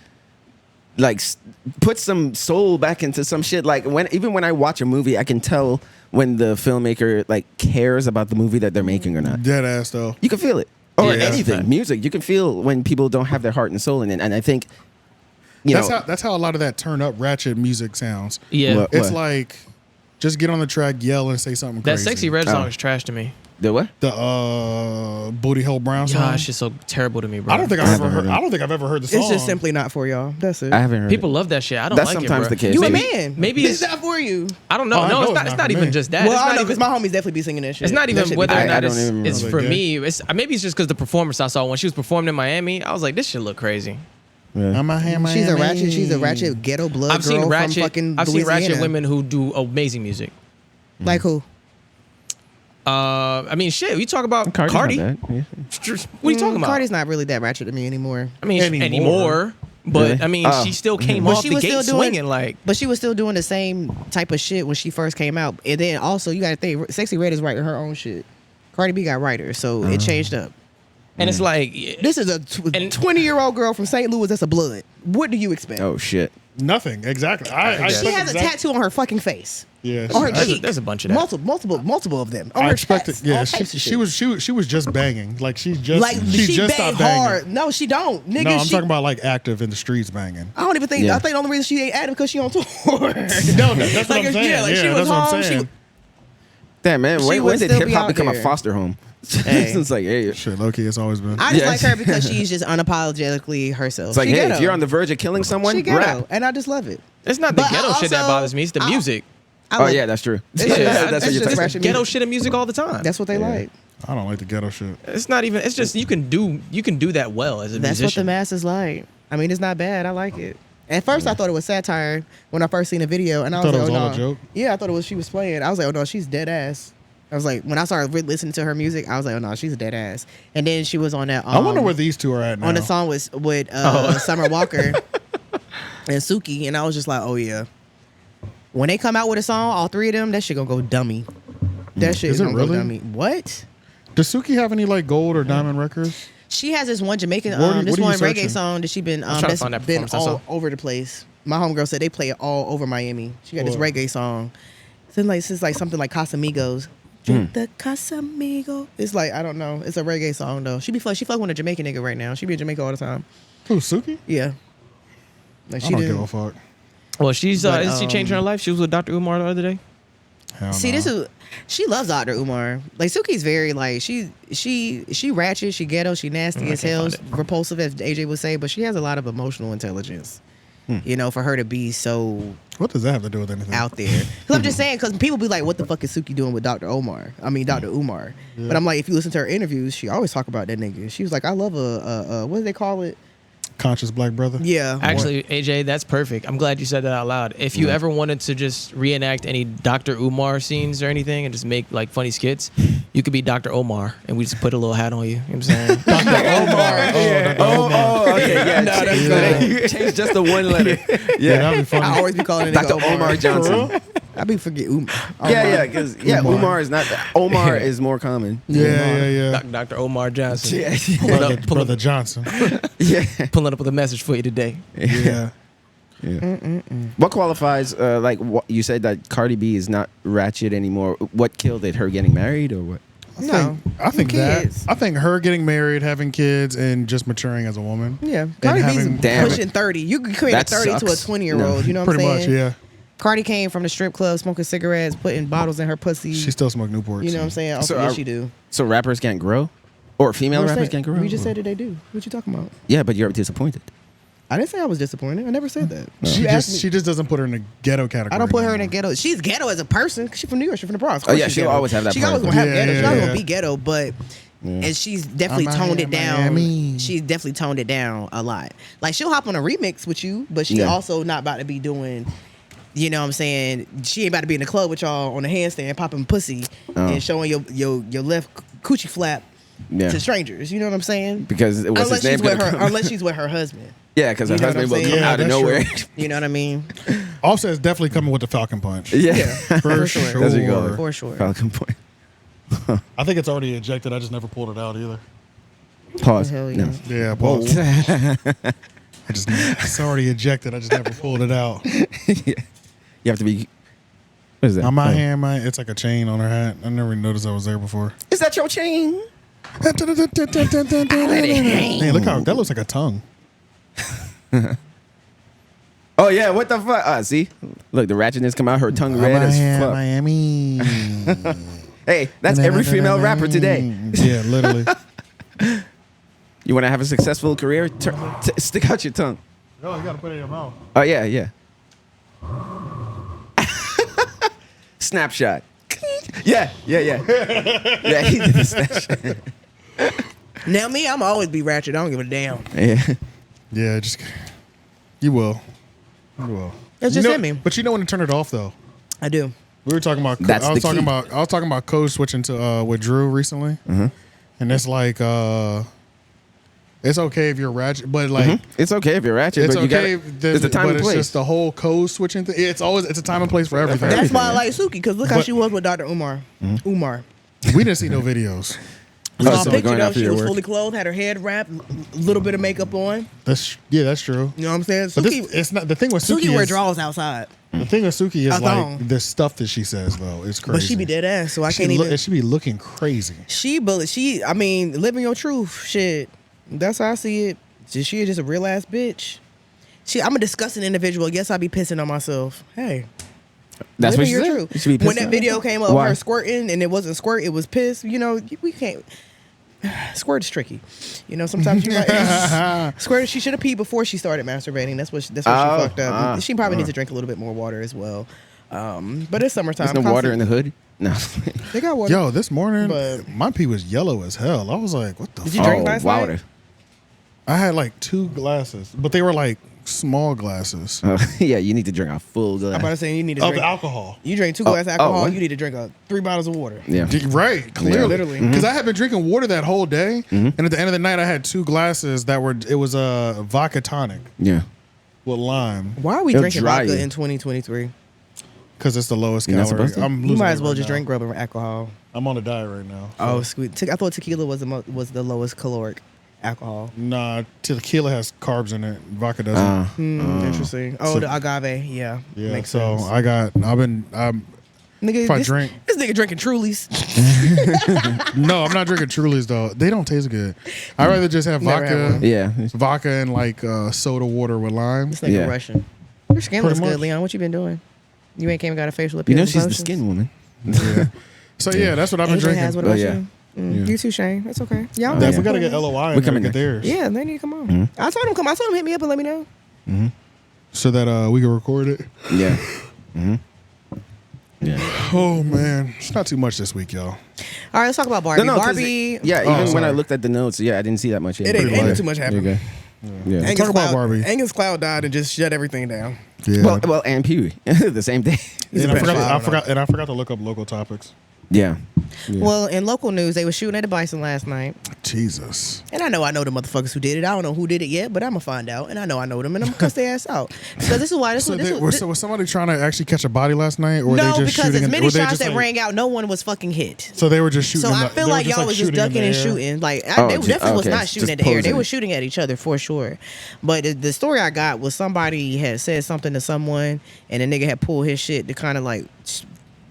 put some soul back into some shit. Like even when I watch a movie, I can tell when the filmmaker like cares about the movie that they're making or not. Dead ass though. You can feel it. Or Yeah. anything, music. You can feel when people don't have their heart and soul in it. And I think, you know, That's how a lot of that turn up ratchet music sounds. Yeah. What? It's like just get on the track, yell, and say something That crazy. Sexy Red song is trash to me. the what? The Booty Hole Brown song. Gosh, it's so terrible to me, bro. I don't think I've ever heard the song. It's just simply not for y'all. That's it. I haven't heard. People it. love that shit. I don't That's like sometimes it, bro. the case. you a Maybe- man. maybe it's it's- not for you. I don't know. Oh, I No, know it's it's not. not It's not for even me. just that. Well, It's I not know even. because my homies definitely be singing that shit. It's not That even shit be whether or fire. I not don't it's, even it's remember. for Yeah. me. It's maybe it's just because the performance I saw when she was performing in Miami. I was like, this shit look crazy. I'm a hammer. She's a ratchet ghetto blood I've seen girl ratchet. from fucking I've seen ratchet Louisiana. women who do amazing music. Like who? I mean, shit. You talk about Cardi's Cardi. not bad. Yeah. What are you talking about? Cardi's not really that ratchet to me anymore. I mean, Anymore. anymore. But Really? I mean, Oh. she still came But off she the was gate still doing- swinging like. But she was still doing the same type of shit when she first came out. And then also, you got to think, Sexy Red is writing her own shit. Cardi B got writers, so it changed up. And it's like, This is a And- 20-year-old girl from St. Louis that's a blood. What do you expect? Oh shit. Nothing. Exactly. She has a tattoo on her fucking face. Yeah. On her There's cheek. there's a bunch of that. Multiple of them. On I her expected. chest. Yeah. All types of She shit. was just banging. Like she just she just bang stopped banging. hard. No, she don't. Nigga, No, I'm she, talking about like active in the streets banging. I don't even think. Yeah. I think the only reason she ain't active because she on tour. No, that's what I'm saying. Yeah, like she Yeah, was that's what I'm home. saying. Damn, man. She When would did still hip be hop out become a there. foster home? Hey. It's like, hey. Shit, low key, it's always been. I just Yeah. like her because she's just unapologetically herself. It's like, She hey, ghetto. if you're on the verge of killing someone, she ghetto, rap. and I just love it. It's not the But I ghetto shit that also- bothers me. It's the music. I Oh like- yeah, that's true. It's Yeah, just- that's it's what you're just talking fresh about. Ghetto music. shit and music all the time. That's what they like. I don't like the ghetto shit. It's not even. It's just you can do that well as a That's what the musician. masses like. I mean, it's not bad. I like it. At first, I thought it was satire when I first seen the video, and I was thought like, it was "Oh all no!" a joke? Yeah, I thought it was she was playing. I was like, "Oh no, she's dead ass." I was like, when I started listening to her music, I was like, "Oh no, she's a dead ass." And then she was on that. I wonder where these two are at now. on the song with Summer Walker and Suki, and I was just like, "Oh yeah." When they come out with a song, all three of them, that shit gonna go dummy. That shit Is it gonna really? go dummy. What? Does Suki have any like gold or diamond records? She has this one Jamaican, What are this you one searching? reggae song that she been trying to that's find that been performance I all saw. over the place. My homegirl said they play it all over Miami. She got this What? reggae song. It's like something like Casamigos. Drink the Casamigo. It's like I don't know. It's a reggae song though. She fuck with a Jamaican nigga right now. She be in Jamaica all the time. Who, Suki? Yeah. Like I she don't didn't. give a fuck. Well, she's But, is she changing her life? She was with Dr. Umar the other day. Hell See, no. this is she loves Dr. Umar. Like Suki's very like she ratchet, she ghetto, she nasty as hell, repulsive as AJ would say, but she has a lot of emotional intelligence. You know, for her to be so What does that have to do with anything? out there. Because I'm just saying, because people be like, what the fuck is Suki doing with Dr. Umar? But I'm like, if you listen to her interviews, she always talk about that nigga. She was like, I love a what do they call it? Conscious black brother. Yeah. Actually, AJ, that's perfect. I'm glad you said that out loud. If you ever wanted to just reenact any Dr. Umar scenes or anything and just make like funny skits, you could be Dr. Omar and we just put a little hat on you. You know what I'm saying? Oh, okay, yeah. No, that's Yeah. Change just the one letter. Yeah, that'd be funny. I always be calling it Dr. Omar Johnson. I be forget Umar. Yeah, because Umar is not. Omar is more common. Yeah. Dr. Omar Johnson. Yeah, Brother Johnson. yeah. Pulling up with a message for you today. Yeah. What qualifies? You said that Cardi B is not ratchet anymore. What killed it? Her getting married or what? No. I think Kids. that. I think her getting married, having kids, and just maturing as a woman. Yeah. And Cardi B's having- Damn. pushing 30. You can create That a 30 to a sucks. 20-year-old. No. You know what Pretty I'm much, saying? yeah. Cardi came from the strip club smoking cigarettes, putting bottles in her pussy. She still smoke Newports. You know what I'm saying? So Okay, yes, are- she do. So rappers can't grow, or female rappers can't grow. We just said that they do. What you talking about? Yeah, but you're disappointed. I didn't say I was disappointed. I never said that. She You asked me. just doesn't put her in the ghetto category. I don't put her in a anymore. ghetto. She's ghetto as a person. 'Cause she's from New York. She's from the Bronx. Of Oh, course yeah, she's she'll ghetto. always have that She part. always gonna have Yeah, ghetto. She yeah, always yeah. gonna be ghetto, but and she's definitely I'm out toned here it in down. Miami. She's definitely toned it down a lot. Like she'll hop on a remix with you, but she Yeah. also not about to be doing. You know what I'm saying? She ain't about to be in the club with y'all on the handstand popping pussy and showing your left coochie flap Yeah. to strangers. You know what I'm saying? Because what's Unless his name? she's with gonna her, come? unless she's with her husband. Yeah, because her You know what husband I'm will saying? come Yeah, out of that's nowhere. You know what I mean? Offset's definitely coming with the Falcon Punch. Yeah, For sure. sure. That's what you call it. For sure. Falcon point. I think it's already ejected. I just never pulled it out either. Pause. Hell yeah. No. Yeah, pause. It's already ejected. I just never pulled it out. You have to be. What is that? On my Oh. hand, it's like a chain on her hat. I never noticed I was there before. Is that your chain? Hey, look how that looks like a tongue. Oh yeah, what the fuck? See, look, the ratchetness come out. Her tongue On red my as hand, fuck. Miami. Hey, that's every female rapper today. Yeah, literally. You want to have a successful career? Stick out your tongue. No, you gotta put it in your mouth. Oh yeah, yeah. Snapshot. Yeah. Yeah, he did the snapshot. Now me, I'm always be ratchet. I don't give a damn. Yeah. Yeah, just you will. You will. It's You just know- in me. But you know when to turn it off though. I do. We were talking about. That's I was the talking key. about. I was talking about code switching to with Drew recently, and it's like it's okay if you're ratchet, but like It's okay if you're ratchet, it's but you okay. got there's a time but and it's place. just the whole code switching thing. It's a time and place for everything. That's why I like Suki, because look how But- she was with Dr. Umar. Umar. We didn't see no videos. Oh, so picture going though, after she your was work. fully clothed, had her head wrapped, a little bit of makeup on. That's true. You know what I'm saying? But Suki, it's not the thing with Suki Suki wear is, draws outside, the thing with Suki is A thong. like the stuff that she says though. It's crazy. but she be dead ass, so I can't even. She be looking crazy. I mean, living your truth, shit. That's how I see it. She is just a real ass bitch. I'm a disgusting individual. Yes, I be pissing on myself. Hey. That's what living she your said. truth. You should be pissed When that off. video came up, Why? her squirting, and it wasn't squirt, it was piss. You know, we can't. Squirt's tricky. You know, sometimes you might squirt. She should have peed before she started masturbating. That's what she fucked up. She probably needs to drink a little bit more water as well. But it's summertime. There's no water in the hood. No. They got water. Yo, this morning But- my pee was yellow as hell. I was like, what the Did fuck? you drink last night? water. I had like 2 glasses, but they were like small glasses Yeah, you need to drink a full glass. I'm about to say you need to of drink. alcohol. You drink 2 glasses of alcohol. what? You need to drink 3 bottles of water. Yeah. Right, clearly. literally. Because I had been drinking water that whole day, and at the end of the night, I had 2 glasses it was a vodka tonic Yeah. with lime Why are we It'll drinking dry vodka you. in 2023? because it's the lowest You're not calorie. supposed to? I'm You losing might weight as well right just now. drink rubbing alcohol. I'm on a diet right now. Oh, sweet. I thought tequila was the lowest caloric alcohol. Nah, tequila has carbs in it. Vodka doesn't. Interesting. Oh, So- the agave. Yeah. Yeah, Makes so sense. Nigga, if I this nigga drinking Trulies. no, I'm not drinking Trulies though. They don't taste good. I'd rather just have Never had vodka. one. Yeah. Vodka and like soda water with lime. This nigga Yeah. Russian. Your skin looks Pretty good, much. Leon. What you been doing? You ain't came and got a facial You appeal. know she's the skin woman. Yeah. So yeah, that's what I've been Asian has drinking. what Oh, about yeah. you? You too, Shane. That's okay. Y'all Yeah, know we gotta support get me. LOI We're and coming get theirs. Yeah, they need to come on. I told him come. I told him hit me up and let me know. So that we can record it. Yeah. Yeah. Oh man, it's not too much this week, y'all. All right, let's talk about Barbie. 'cause Barbie. yeah, Oh, even when I sorry. looked at the notes, I didn't see that much. It ain't too much happening. Okay. Yeah. Angus Talk about Cloud- Barbie. Angus Cloud died and just shut everything down. Yeah. Well, and Pee Wee, the same day. He's and a I forgot, pedophile. I forgot to look up local topics. Yeah. Well, in local news, they were shooting at the Bison last night. Jesus. And I know the motherfuckers who did it. I don't know who did it yet, but I'm going to find out. And I know them, and I'm going to cuss their ass out. Because this is why. So was somebody trying to actually catch a body last night, or were no, they just because shooting? as many were they shots just, that like- rang out, no one was fucking hit. So they were just shooting. So in I the- feel they were like y'all was just shooting in ducking the and air? shooting. Like Oh, they definitely was okay, not shooting just at the air. They posing. were shooting at each other for sure. But the story I got was somebody had said something to someone, and the nigga had pulled his shit to kind of like,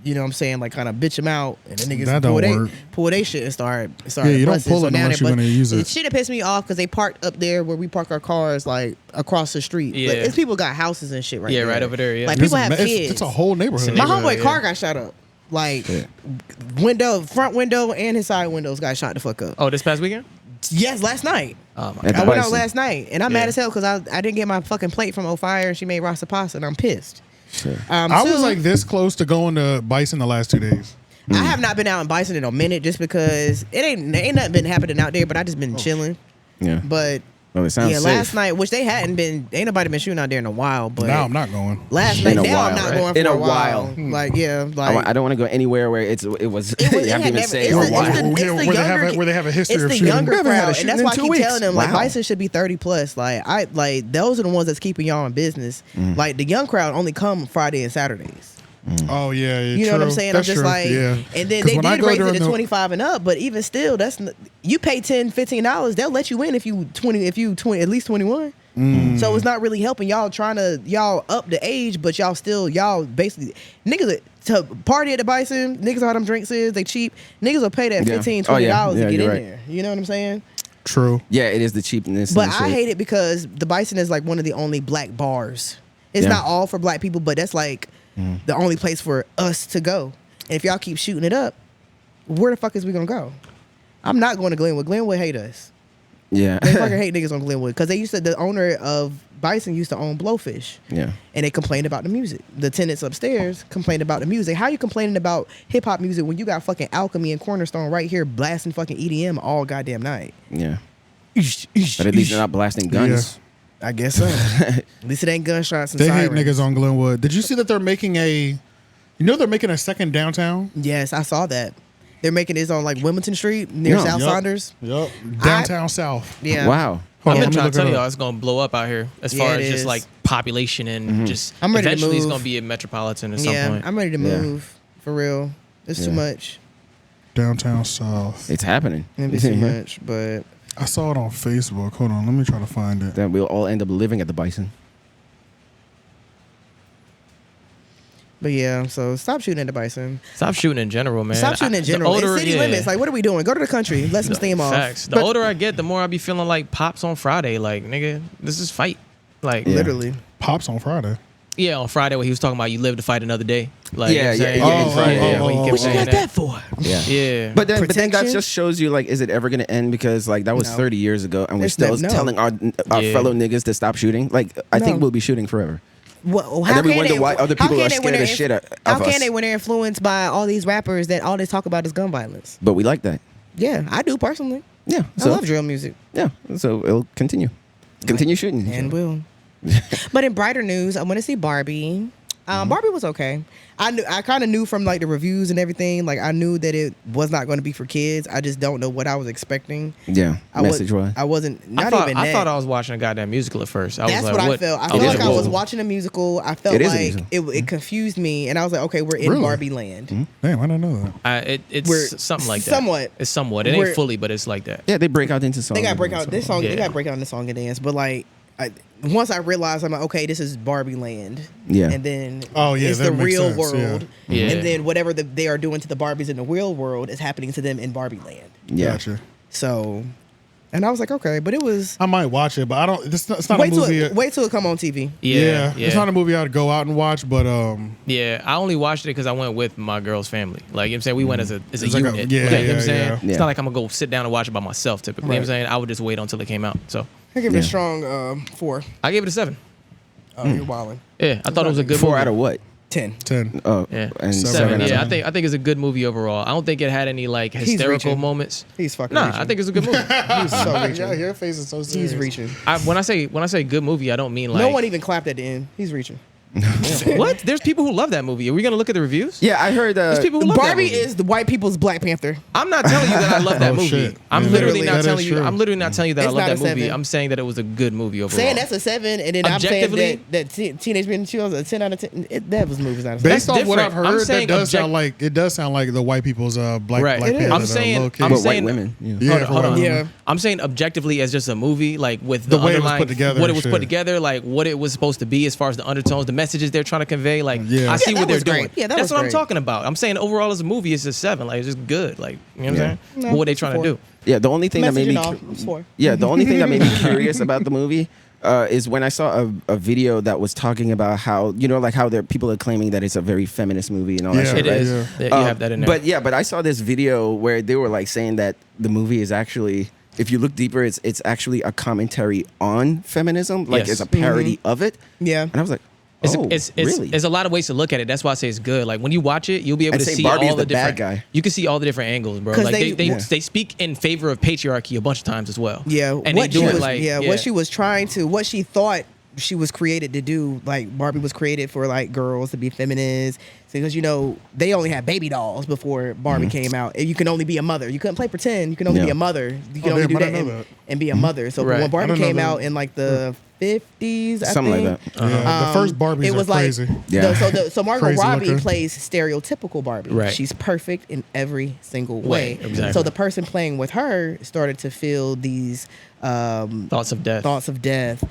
you know what I'm saying, like kind of bitch him out, and the niggas That don't work. pull they shit and start. Yeah, you don't busting. pull it now unless they you're gonna use it. Shit that pissed me off because they parked up there where we park our cars, like across the street. Yeah. Like, it's people got houses and shit right there. Yeah, right over there, yeah. Like It's people have it's- kids. It's a whole neighborhood. My neighborhood, homeboy yeah. car got shot up. Like front window and his side windows got shot the fuck up. Oh, this past weekend? Yes, last night. Oh my At I god. the went out Bison. last night and I'm Yeah. mad as hell because I didn't get my fucking plate from O'Fire and she made rasa pasta and I'm pissed. Sure. I was Two, like this close to going to Bison the last 2 days. I have not been out in Bison in a minute just because there ain't nothing been happening out there, but I just been chilling. Yeah. But Well, it sounds yeah, safe. last night, which they hadn't been, ain't nobody been shooting out there in a while. But Now I'm not going. last In night, a now I'm while, not right? going for In a a while. while. Like yeah, like I don't want to go anywhere where it was. It You have to even say or why. Where they have a history it's of the shooting. younger We haven't had a crowd, and shooting that's in why I 2 keep weeks. telling them like Wow. Bison should be 30+. Like those are the ones that's keeping y'all in business. Like the young crowd only come Friday and Saturdays. Oh yeah, You know what I'm saying? That's I'm just true. like, yeah. and then 'Cause they when I did go raise it during to the- 25 and up, but even still, you pay $10-15, they'll let you in if you 20, at least 21. So it's not really helping y'all up the age, but y'all basically niggas to party at the Bison. Niggas how them drinks is they cheap. Niggas will pay that Yeah. $15, Oh, $20 yeah. to Yeah, get in you're right. there. You know what I'm saying? True. Yeah, it is the cheapness. But and I shit. hate it because the Bison is like one of the only black bars. It's Yeah. not all for black people, but that's like the only place for us to go. And if y'all keep shooting it up, where the fuck is we gonna go? I'm not going to Glenwood. Glenwood hate us. Yeah. They fucking hate niggas on Glenwood because the owner of Bison used to own Blowfish. Yeah. And they complained about the music. The tenants upstairs complained about the music. How you complaining about hip hop music when you got fucking Alchemy and Cornerstone right here blasting fucking EDM all goddamn night? Yeah. But at least they're not blasting guns. I guess so. At least it ain't gunshots and They sirens. hate niggas on Glenwood. Did you see that they're making they're making a second downtown? Yes, I saw that. They're making this on like Wilmington Street near Yeah. South Yup. Saunders. Yep. Downtown South. Yeah. Wow. Hold I've on, been let me trying to look tell it y'all up. it's gonna blow up out here as Yeah, far it as is. just like population and just I'm ready to eventually it's move. gonna be a metropolitan at some Yeah, point. I'm ready to Yeah. move for real. It's too Yeah. much. Downtown South. It's happening. Maybe too much, but I saw it on Facebook. Hold on, let me try to find it. Then we'll all end up living at the Bison. yeah. So stop shooting at the Bison. Stop shooting in general, man. Stop shooting in general. The older, It's city limits. Like, what are we doing? Go to the country. Let some steam off. Facts. The But older I get, the more I be feeling like Pops on Friday. Like, nigga, this is fight. Like, literally. Pops on Friday. yeah, on Friday when he was talking about you live to fight another day. Like, Yeah, you know what I'm yeah, saying? yeah, Friday, yeah. when he kept What you saying got that for? Yeah. Yeah. But then that Protection? just shows you, like, is it ever going to end? Because, like, that was No. 30 years ago, and we're It's still no. telling our Yeah. fellow niggas to stop shooting. Like, I think No. we'll be shooting forever. Well, And then we wonder why other people are scared of shit of How us. can they when they're influenced by all these rappers that all they talk about is gun violence? But we like that. Yeah, I do personally. Yeah. I So, love drill music yeah. So it'll continue. Continue shooting. and will. But in brighter news, I want to see Barbie. Barbie was okay. I kind of knew from like the reviews and everything. Like I knew that it was not going to be for kids. I just don't know what I was expecting. Yeah. I Message wise. I wasn't. I Not thought, even I that. thought I was watching a goddamn musical at first. I That's was like, what I felt. I felt is like a I was musical. watching a musical. I felt It is a like musical. it confused me, and I was like, okay, we're in Really? Barbie land. Damn, I didn't know that. It's We're- something like that. somewhat. It's somewhat. It We're- ain't fully, but it's like that. Yeah, they break out into songs. They got to break out this song. Yeah. They got to break out in the song and dance. But like, once I realized, I'm like, okay, this is Barbie land. Yeah. And then Oh, yeah, it's that the makes real sense, world. yeah. Yeah. And then whatever they are doing to the Barbies in the real world is happening to them in Barbie land. Yeah. Gotcha. So, and I was like, okay, but it was. I might watch it, but I don't. It's not Wait a till movie. wait till it come on TV. Yeah. It's not a movie I'd go out and watch, but Yeah, I only watched it because I went with my girl's family. Like, you know what I'm saying? We went as a It's like a- unit. yeah, Like, you know what I'm yeah, saying? yeah. Yeah. It's not like I'm going to go sit down and watch it by myself, typically. You know what I'm Right. saying? I would just wait until it came out. So I give it Yeah. a strong 4. I gave it a 7. Oh, you're wilding. Yeah, I thought it was a good 4 movie. out of what? 10. 10. Oh, Yeah, and 7 7. out of Yeah, 10. I think it's a good movie overall. I don't think it had any like hysterical reaching. moments. He's fucking Nah, reaching. I think it's a good movie. He's so reaching. Yeah, your face is so serious. He's reaching. When I say good movie, I don't mean like No one even clapped at the end. He's reaching. what? There's people who love that movie. Are we gonna look at the reviews? Yeah, I heard. There's people who love that Barbie movie. is the white people's Black Panther. I'm not telling you that I love that Oh, movie. shit. I'm Yeah. literally not That telling is you. true. I'm literally not telling you that It's I love not that a movie. 7. I'm saying that it was a good movie overall. Saying that's a 7, and then I'm saying Objectively- that Teenage Mutant Ninja Turtles a 10 out of 10. That was movie's not a 7. Based off what I've different. I'm heard, that saying does sound like the white people's black Right. Black It is. Panther, I'm the saying- little I'm kids. but saying- white women. Yeah. Yeah, Hold on, for hold on. white women. Yeah. I'm saying objectively as just a movie, like with The the, way it was underlying- put together what it and was shit. put together, like what it was supposed to be as far as the undertones, the messages they're trying to convey. Like Yeah. I see Yeah, what that they're was great. doing. Yeah, that That's was what I'm great. talking about. I'm saying overall as a movie, it's a 7. Like it's just good. Like you know what I'm Yeah. saying? No, But what they trying to 4. do? Yeah, the only thing that made me. Messaging off. It's 4. Yeah, the only thing that made me curious about the movie is when I saw a video that was talking about how like how people are claiming that it's a very feminist movie and all that Yeah. shit. It right? is. Yeah. Yeah, you have that in there. But I saw this video where they were like saying that the movie is actually, if you look deeper, it's actually a commentary on feminism, like Yes. it's a parody of it. Yeah. And I was like, It's, oh, it's really? There's a lot of ways to look at it. That's why I say it's good. Like when you watch it, you'll be able And to say see Barbie all is the the bad different. guy. You can see all the different angles, bro. 'Cause Like they- they speak in favor of patriarchy a bunch of times as well. Yeah, and what they do she it was, like what she was trying to, what she thought she was created to do. Like Barbie was created for like girls to be feminist, because they only had baby dolls before Barbie came out. And you can only be a mother. You couldn't play pretend. You can only Yeah. be a mother. You can only damn, do I that didn't and, know that. and be a mother. So Right. when I Barbie didn't know came that. out in like the 50s, I Something think, like that. Yeah, the first Barbies it was are crazy. like Yeah. so Margot Crazy Robbie looking. plays stereotypical Barbie. Right. She's perfect in every single way. Exactly. So the person playing with her started to feel these thoughts of death. thoughts of death.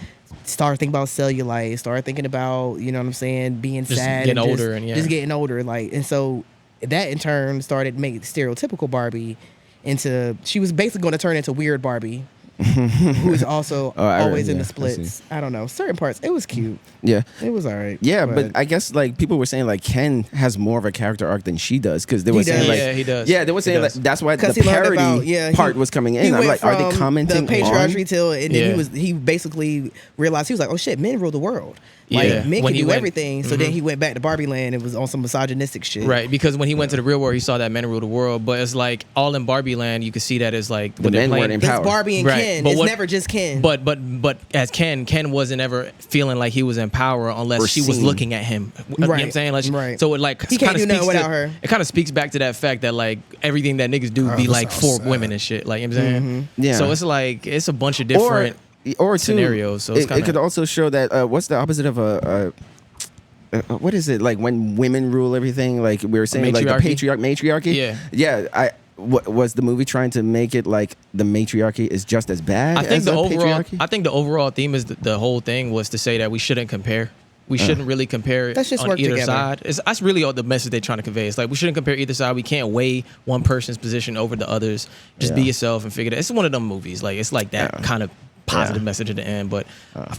Start thinking about cellulite. Start thinking about, you know what I'm saying, being Just sad, getting and older and, yeah. just getting older. Like, and so that in turn started making stereotypical Barbie into. She was basically going to turn into weird Barbie, who is also I always in yeah, the I splits. I don't know, certain parts. It was cute. Yeah. It was all right. Yeah, but I guess like people were saying like Ken has more of a character arc than she does, because they were He saying does. like Yeah, he does. Yeah, they were He saying like does. that's why the He learned parody about part was coming in. I'm went like, are they from commenting the patriarchy on? till, and then Yeah. he basically realized, he was like, oh shit, men rule the world. Like Yeah. men When can he do went- everything. So then he went back to Barbie Land and was on some misogynistic shit. Right, because when he went to the real world, he saw that men rule the world. But it's like all in Barbie Land, you can see that it's like The when they're men weren't playing- in It's power. Barbie and Right. Ken. But It's what- never just Ken. But as Ken wasn't ever feeling like he was in power unless Or she was seen. looking at him. You know what I'm Right, saying? Like, right. So it like He can't kinda do nothing speaks without to- her. It kind of speaks back to that fact that like everything that niggas do be that like sounds for sad. women and shit. Like you know what I'm saying? Yeah. So it's like it's a bunch of different. or two, scenarios, so it's it kinda- could also show that what's the opposite of a what is it, like when women rule everything? Like we were saying, like the Matriarchy? matriarchy. Yeah. yeah. was the movie trying to make it like the matriarchy is just as bad? I think as the overall, patriarchy? I think the overall theme is the whole thing was to say that we shouldn't compare. We shouldn't really compare Let's just on work either together. side. That's really all the message they're trying to convey. It's like we shouldn't compare either side. We can't weigh one person's position over the others. Just be yourself and figure it out. It's one of them movies. Like it's like that kind of positive message at the end. But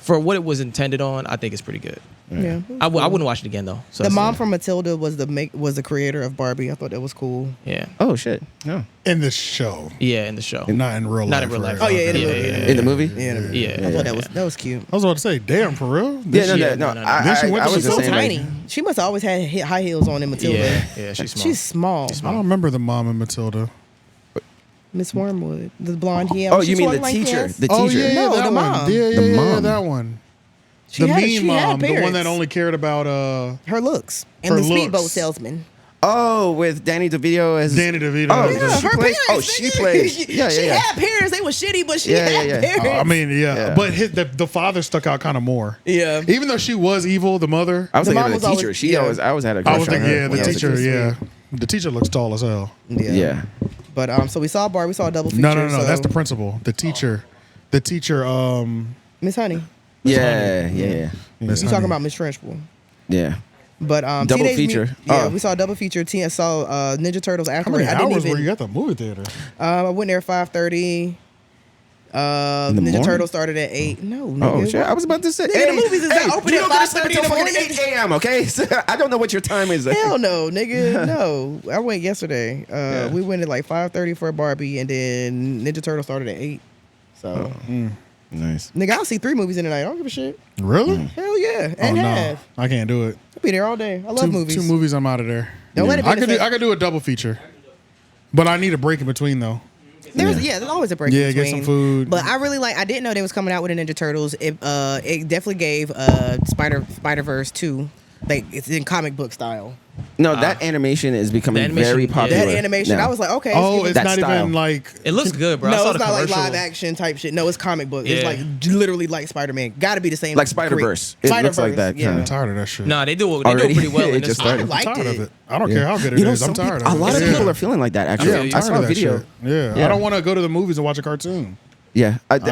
for what it was intended on, I think it's pretty good. Yeah. I wouldn't watch it again though. So The that's- mom from Matilda was the creator of Barbie. I thought that was cool. yeah, Oh shit! No, In the show, yeah, in the show. not in real life. Not in real life. Oh, yeah, in the yeah, movie. yeah, in the movie. Yeah. yeah. I thought that was cute. I was about to say, damn, for real? Yeah, Yeah, no. no. I, Then she went I to was She's just so saying, like, tiny. She must have always had high heels on in Matilda. Yeah, she's small. She's small. I don't remember the mom in Matilda. Miss Wormwood, the blonde hair. Oh, She you mean swung the like teacher? this. The Oh teacher. yeah, No, that the one. mom. Yeah, The yeah, mom. that one. She The had- mean she had mom, the one parents. that only cared about Her looks and Her the speedboat looks. salesman. Oh, with Danny DeVito as Danny DeVito. Oh, Yeah, she her plays. parents. Oh, she nigga. plays. Yeah, She yeah, yeah. had parents. They were shitty, but she Yeah, had yeah, yeah. parents. I mean, Yeah. but the father stuck out kind of more. Yeah. Even though she was evil, the mother. I was The thinking mom of the was teacher. always- She yeah. always. I always had a I crush was on thinking, her. yeah, the when I was a teacher, kid. yeah. The teacher looks tall as hell. Yeah. But so we saw Barbie. We saw a double feature. No, so- that's the principal. The teacher, Miss Honey. Yeah, yeah, Miss You Honey. talking about Miss Trenchbull? yeah. But Double Teenage feature. Yeah, Oh. we saw a double feature. Saw Ninja Turtles How afterward. many I didn't hours even. were you at the movie theater? I went there at 5:30. the Ninja morning? Turtles started at 8. No, Oh nigga, shit! what? I was about to say. Nigga, the movies is not open you at don't get to sleep 5:30 in until the fucking morning. 8 a.m. Okay, so I don't know what your time is. Hell no, nigga. No. I went yesterday. We went at like 5:30 for Barbie, and then Ninja Turtle started at 8. So, Nice. nigga, I'll see 3 movies in a night. I don't give a shit. Really? Hell yeah. Oh And no, half. I can't do it. I'll be there all day. I love movies. Two movies, I'm out of there. Don't let it be I the could do, same- I could do a double feature, but I need a break in between though. There's always a break. Yeah, in get between. some food. But I really I didn't know they was coming out with a Ninja Turtles. It definitely gave Spider-Verse 2. Like it's in comic book style. No, that animation is becoming The animation, very yeah. popular. That animation, now. I was like, okay. Oh, it's it's that not style. even like. It looks good, bro. I no, saw it's the not like commercial. live action type shit. No, it's comic book. It's Yeah. like literally like Spider-Man. Got to be the same. Like Spider-Verse. It looks like that Yeah. I'm tired of that shit. Nah, they do Already? pretty well It in this just one. started. I'm liked tired of it. it. I don't care how good it You know, is. I'm some tired people, of it. a lot of Yeah. people are feeling like that. Yeah, Actually, I'm I tired saw of a that video. shit. Yeah, Yeah. I don't want to go to the movies and watch a cartoon. Yeah, That's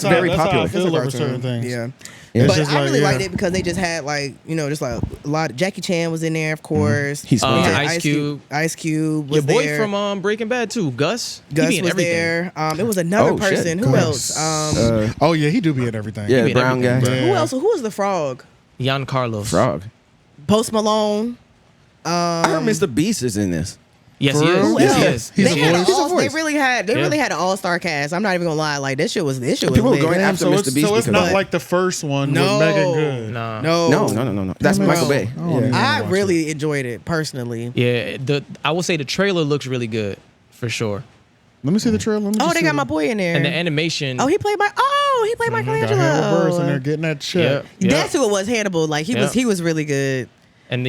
very how I popular. feel over cartoon. certain things. Yeah. It's But just I really like, liked it because they just had like, just like a lot. Jackie Chan was in there, of course. He's They funny. had Ice Cube. Ice Cube was Your boy there. from Breaking Bad too, Gus. He Gus be in was everything. there. It was another Oh, shit. person. Who Gus. else? Oh yeah, he do be at everything. Yeah, be the in brown guy. everything, Yeah. Who else? Who was the frog? Jan Carlos. Frog. Post Malone. I heard Mr. Beast is in this. Yes, For he real? is. Who Yes, he else? is. He's They a had voice. an all- He's a They voice. really had an all-star cast. I'm not even gonna lie. Like this shit was People were lit. going Damn, after so Mr. it's, Beast so it's because not like the first one No. with Megan Good. Nah. no. That's Damn it. Michael Bay. I don't even I watch really enjoyed it personally. Yeah, I will say the trailer looks really good for sure, Let me see the trailer. Let me Oh, just they see got my the- boy in there. and the animation. Oh, he played Got Hannibal Buress in there Michelangelo. getting that shit. Yeah. That's who it was. Hannibal. Like he Yeah. was really good. And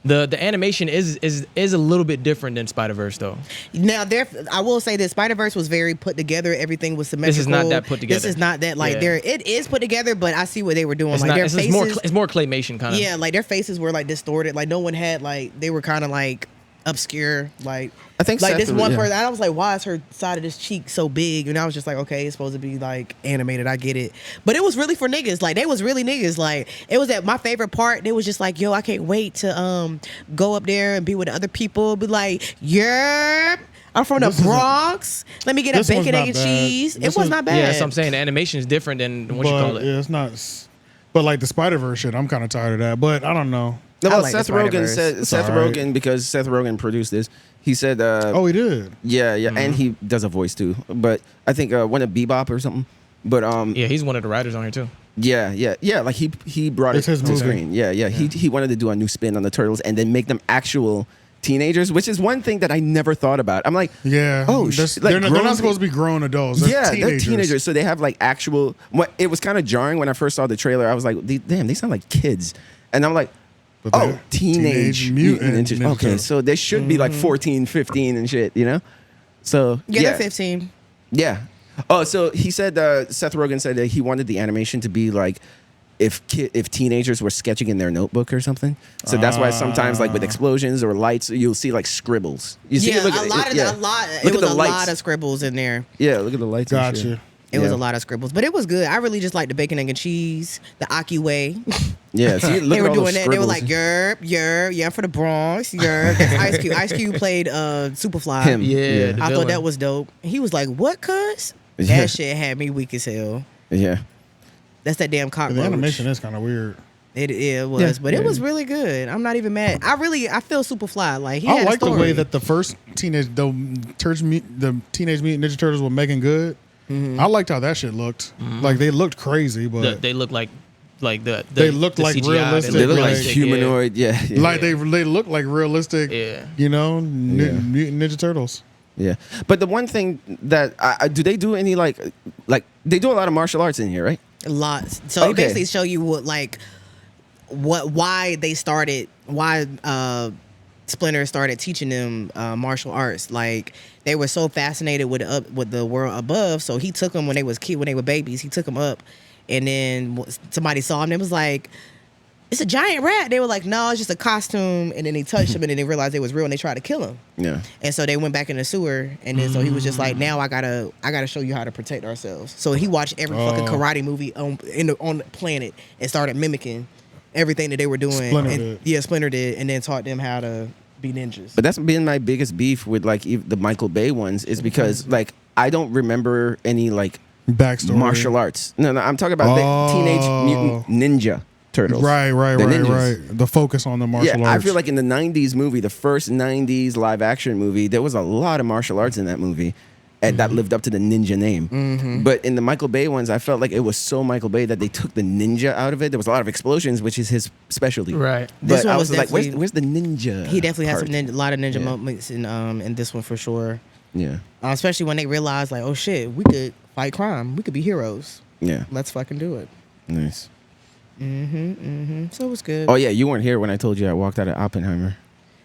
the animation is a little bit different than Spider-Verse though. Now, I will say that Spider-Verse was very put together. Everything was symmetrical. This is not that put together. This is not that like Yeah. there. It is put together, but I see what they were doing. It's like not. their It's faces. more claymation kind of. Yeah, like their faces were like distorted. Like no one had like they were kind of like obscure. Like I think like Seth this was- one yeah. person. I was like, why is her side of this cheek so big? And I was just like, okay, it's supposed to be like animated. I get it, but it was really for niggas. Like they was really niggas. Like it was at my favorite part. They was just like, yo, I can't wait to go up there and be with other people. Be like, yeah. I'm from the This isn't- Bronx. Let me get a this one's bacon, not egg, and bad. cheese. This It was is- not bad. Yeah, so I'm saying the animation is different than what you But call it. yeah, it's not. But like the Spider-Verse shit, I'm kind of tired of that. But I don't know. No, I well, like the Seth Rogen Spider-Verse. said It's Seth alright. Rogen because Seth Rogen produced this. He said, Oh, he did. yeah, and he does a voice too. But I think one of Bebop or something. But Yeah, he's one of the writers on here too. yeah. Like he brought It's it his to movie. screen. Yeah. He wanted to do a new spin on the Turtles and then make them actual teenagers, which is one thing that I never thought about. I'm like, Yeah. oh, they're not supposed to be grown adults. They're they're teenagers, so they have like actual. It was kind of jarring when I first saw the trailer. I was like, damn, they sound like kids, and I'm like. But Oh, they're teenage mutant Ninja. Ninja Okay, Turtles. so they should be like 14, 15 and shit, you know? So, yeah, they're 15. Yeah. Oh, so he said, Seth Rogen said that he wanted the animation to be like, if teenagers were sketching in their notebook or something. So that's why sometimes like with explosions or lights, you'll see like scribbles. You see, Yeah, look a at lot. Look It at was the a lights. lot of scribbles in there. Yeah, look at the lights. and shit. Gotcha. It was Yeah. a lot of scribbles, but it was good. I really just liked the bacon, egg, and cheese, the Aki way. Yeah, see, look They at were all doing those that. They were scribbles. like, yerp, yeah, for the Bronx, yerp. That's Ice Cube. Ice Cube played Superfly. Him. Yeah, Yeah. the I thought villain. that was dope. He was like, what, cuz? Yeah. That shit had me weak as hell. Yeah. That's that damn cockroach. The animation is kind of weird. It was, Yeah. but it was really good. I'm not even mad. I feel Superfly. Like he I had like a the way story. that the first Teenage Mutant Ninja Turtles were making good. I liked how that shit looked. Like they looked crazy, but They look like the They looked the like CGI, realistic, They look like like- humanoid. Yeah. Yeah. like they look like realistic. Yeah. You know, Yeah. Mutant Ninja Turtles. Yeah. But the one thing that do they do any like they do a lot of martial arts in here, right? Lots. So it Okay. basically show you why they started, why Splinter started teaching them martial arts. Like they were so fascinated with the world above. So he took them when they were babies. He took them up, and then somebody saw him and it was like, it's a giant rat. They were like, no, it's just a costume. And then they touched him and then they realized it was real and they tried to kill him. Yeah. And so they went back in the sewer, and then so he was just like, now I gotta show you how to protect ourselves. So he watched every fucking karate movie on the planet and started mimicking everything that they were doing. Splinter did. Yeah, Splinter did, and then taught them how to be ninjas. But that's been my biggest beef with like the Michael Bay ones is because like I don't remember any like Backstory. martial arts. No, I'm talking about the Teenage Mutant Ninja Turtles. Right. The ninjas. Right. The focus on the martial Yeah, arts. I feel like in the 90s movie, the first 90s live action movie, there was a lot of martial arts in that movie and that lived up to the ninja name. But in the Michael Bay ones, I felt like it was so Michael Bay that they took the ninja out of it. There was a lot of explosions, which is his specialty. Right. But This one I was was like, definitely- where's the ninja? He definitely had part? a lot of ninja Yeah. moments in this one for sure. Yeah. Especially when they realized like, oh shit, we could fight crime. We could be heroes. Yeah. Let's fucking do it. Nice. So it was good. Oh, yeah. You weren't here when I told you I walked out of Oppenheimer.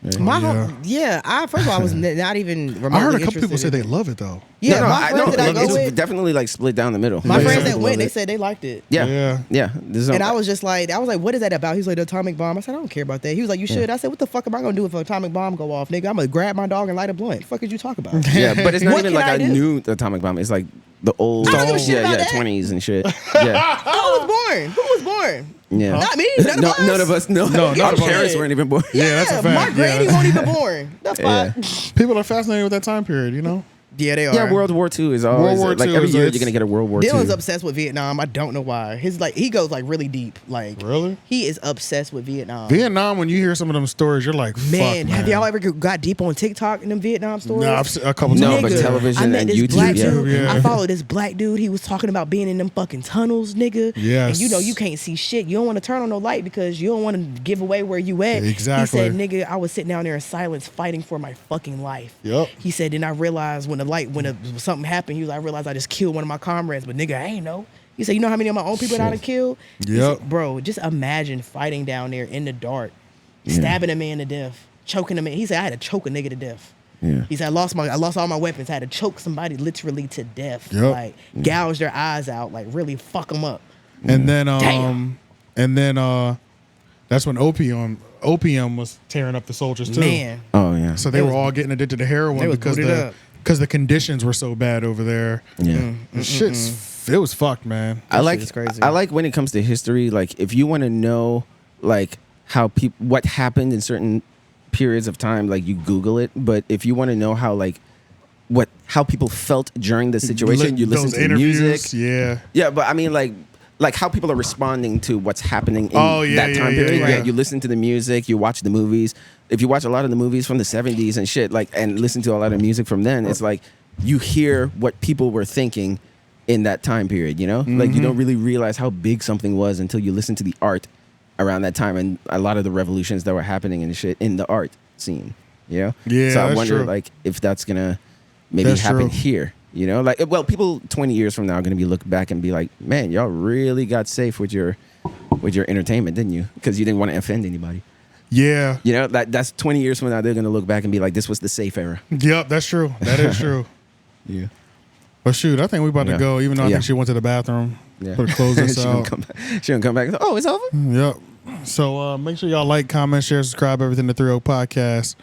Right? My Yeah. whole, yeah. First of all, I was not even remotely I heard a couple interested people say in they it. love it though. Yeah, No, my I friends know. that I go It's with, definitely like split down the middle. my Yeah. friends that Some went, love they it. said they liked it. Yeah. Yeah. There's And I was just like, what is that about? He's like, the atomic bomb. I said, I don't care about that. He was like, you should. I said, what the fuck am I gonna do if an atomic bomb go off, nigga? I'm gonna grab my dog and light a blunt. The fuck did you talk about? Yeah, but it's not What even can like I a do? new atomic bomb. It's like the old, I don't give a shit about that. 20s and shit. Yeah, Who was born? Who was born? yeah. Not me. None of us. None of us. No, No, none our of us. parents weren't even born. Yeah, that's a fact. My granny Yeah. wasn't even born. The Yeah. fuck? People are fascinated with that time period. You know. Yeah, they are. Yeah, World War II is always War like II every is- year it's- you're gonna get a World War II. Dylan's obsessed with Vietnam. I don't know why. He goes like really deep. Like Really? he is obsessed with Vietnam. Vietnam. When you hear some of them stories, you're like, fuck, Man, have man. y'all ever got deep on TikTok in them Vietnam stories? Nah, I've seen a couple No, times. but Nigga, television I met and this YouTube, black yeah. dude. Yeah. I followed this black dude. He was talking about being in them fucking tunnels, nigga. Yes. And you know you can't see shit. You don't want to turn on no light because you don't want to give away where you at. Exactly. He said, nigga, I was sitting down there in silence fighting for my fucking life. Yep. He said, then I realized when something happened, he was like, I realized I just killed one of my comrades, but nigga, I ain't know. He said, you know how many of my own people that I done killed? He Yep. said, bro, just imagine fighting down there in the dark, stabbing a man to death, choking a man. He said, I had to choke a nigga to death. Yeah. He said, I lost all my weapons. I had to choke somebody literally to death. Yep. Like, gouge their eyes out, like really fuck them up. And then Damn. That's when opium was tearing up the soldiers too. Man. Oh yeah. So they were all getting addicted to heroin They was because booted up. the conditions were so bad over there. Yeah. The shit's it was fucked, man. I like is crazy. I like when it comes to history. Like if you want to know like how what happened in certain periods of time, like you Google it. But if you want to know how like how people felt during the situation, you listen Those to the interviews, music. Yeah. Yeah, but I mean like how people are responding to what's happening in that time period. yeah. Yeah, you listen to the music, you watch the movies. If you watch a lot of the movies from the 70s and shit, like and listen to a lot of music from then, it's like you hear what people were thinking in that time period, you know? Like you don't really realize how big something was until you listen to the art around that time and a lot of the revolutions that were happening and shit in the art scene. You know? Yeah, So I that's wonder true. like if that's gonna maybe That's happen true. here. You know, like, well, people 20 years from now are going to be look back and be like, man, y'all really got safe with your entertainment, didn't you? Because you didn't want to offend anybody. Yeah. You know, that's 20 years from now, they're going to look back and be like, this was the safe era. Yep, that's true. That is true. Yeah. But shoot, I think we about Yeah. to go, even though I Yeah. think she went to the bathroom. Yeah. Better close this she gonna out. come back. She gonna come back. Oh, it's over. Yep. So make sure y'all like, comment, share, subscribe, everything to 30 Podcast.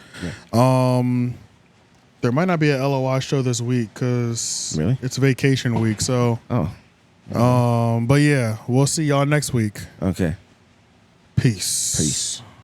There might not be a LOI show this week because Really? it's vacation week. So, Oh, but yeah, we'll see y'all next week. okay. Peace. Peace.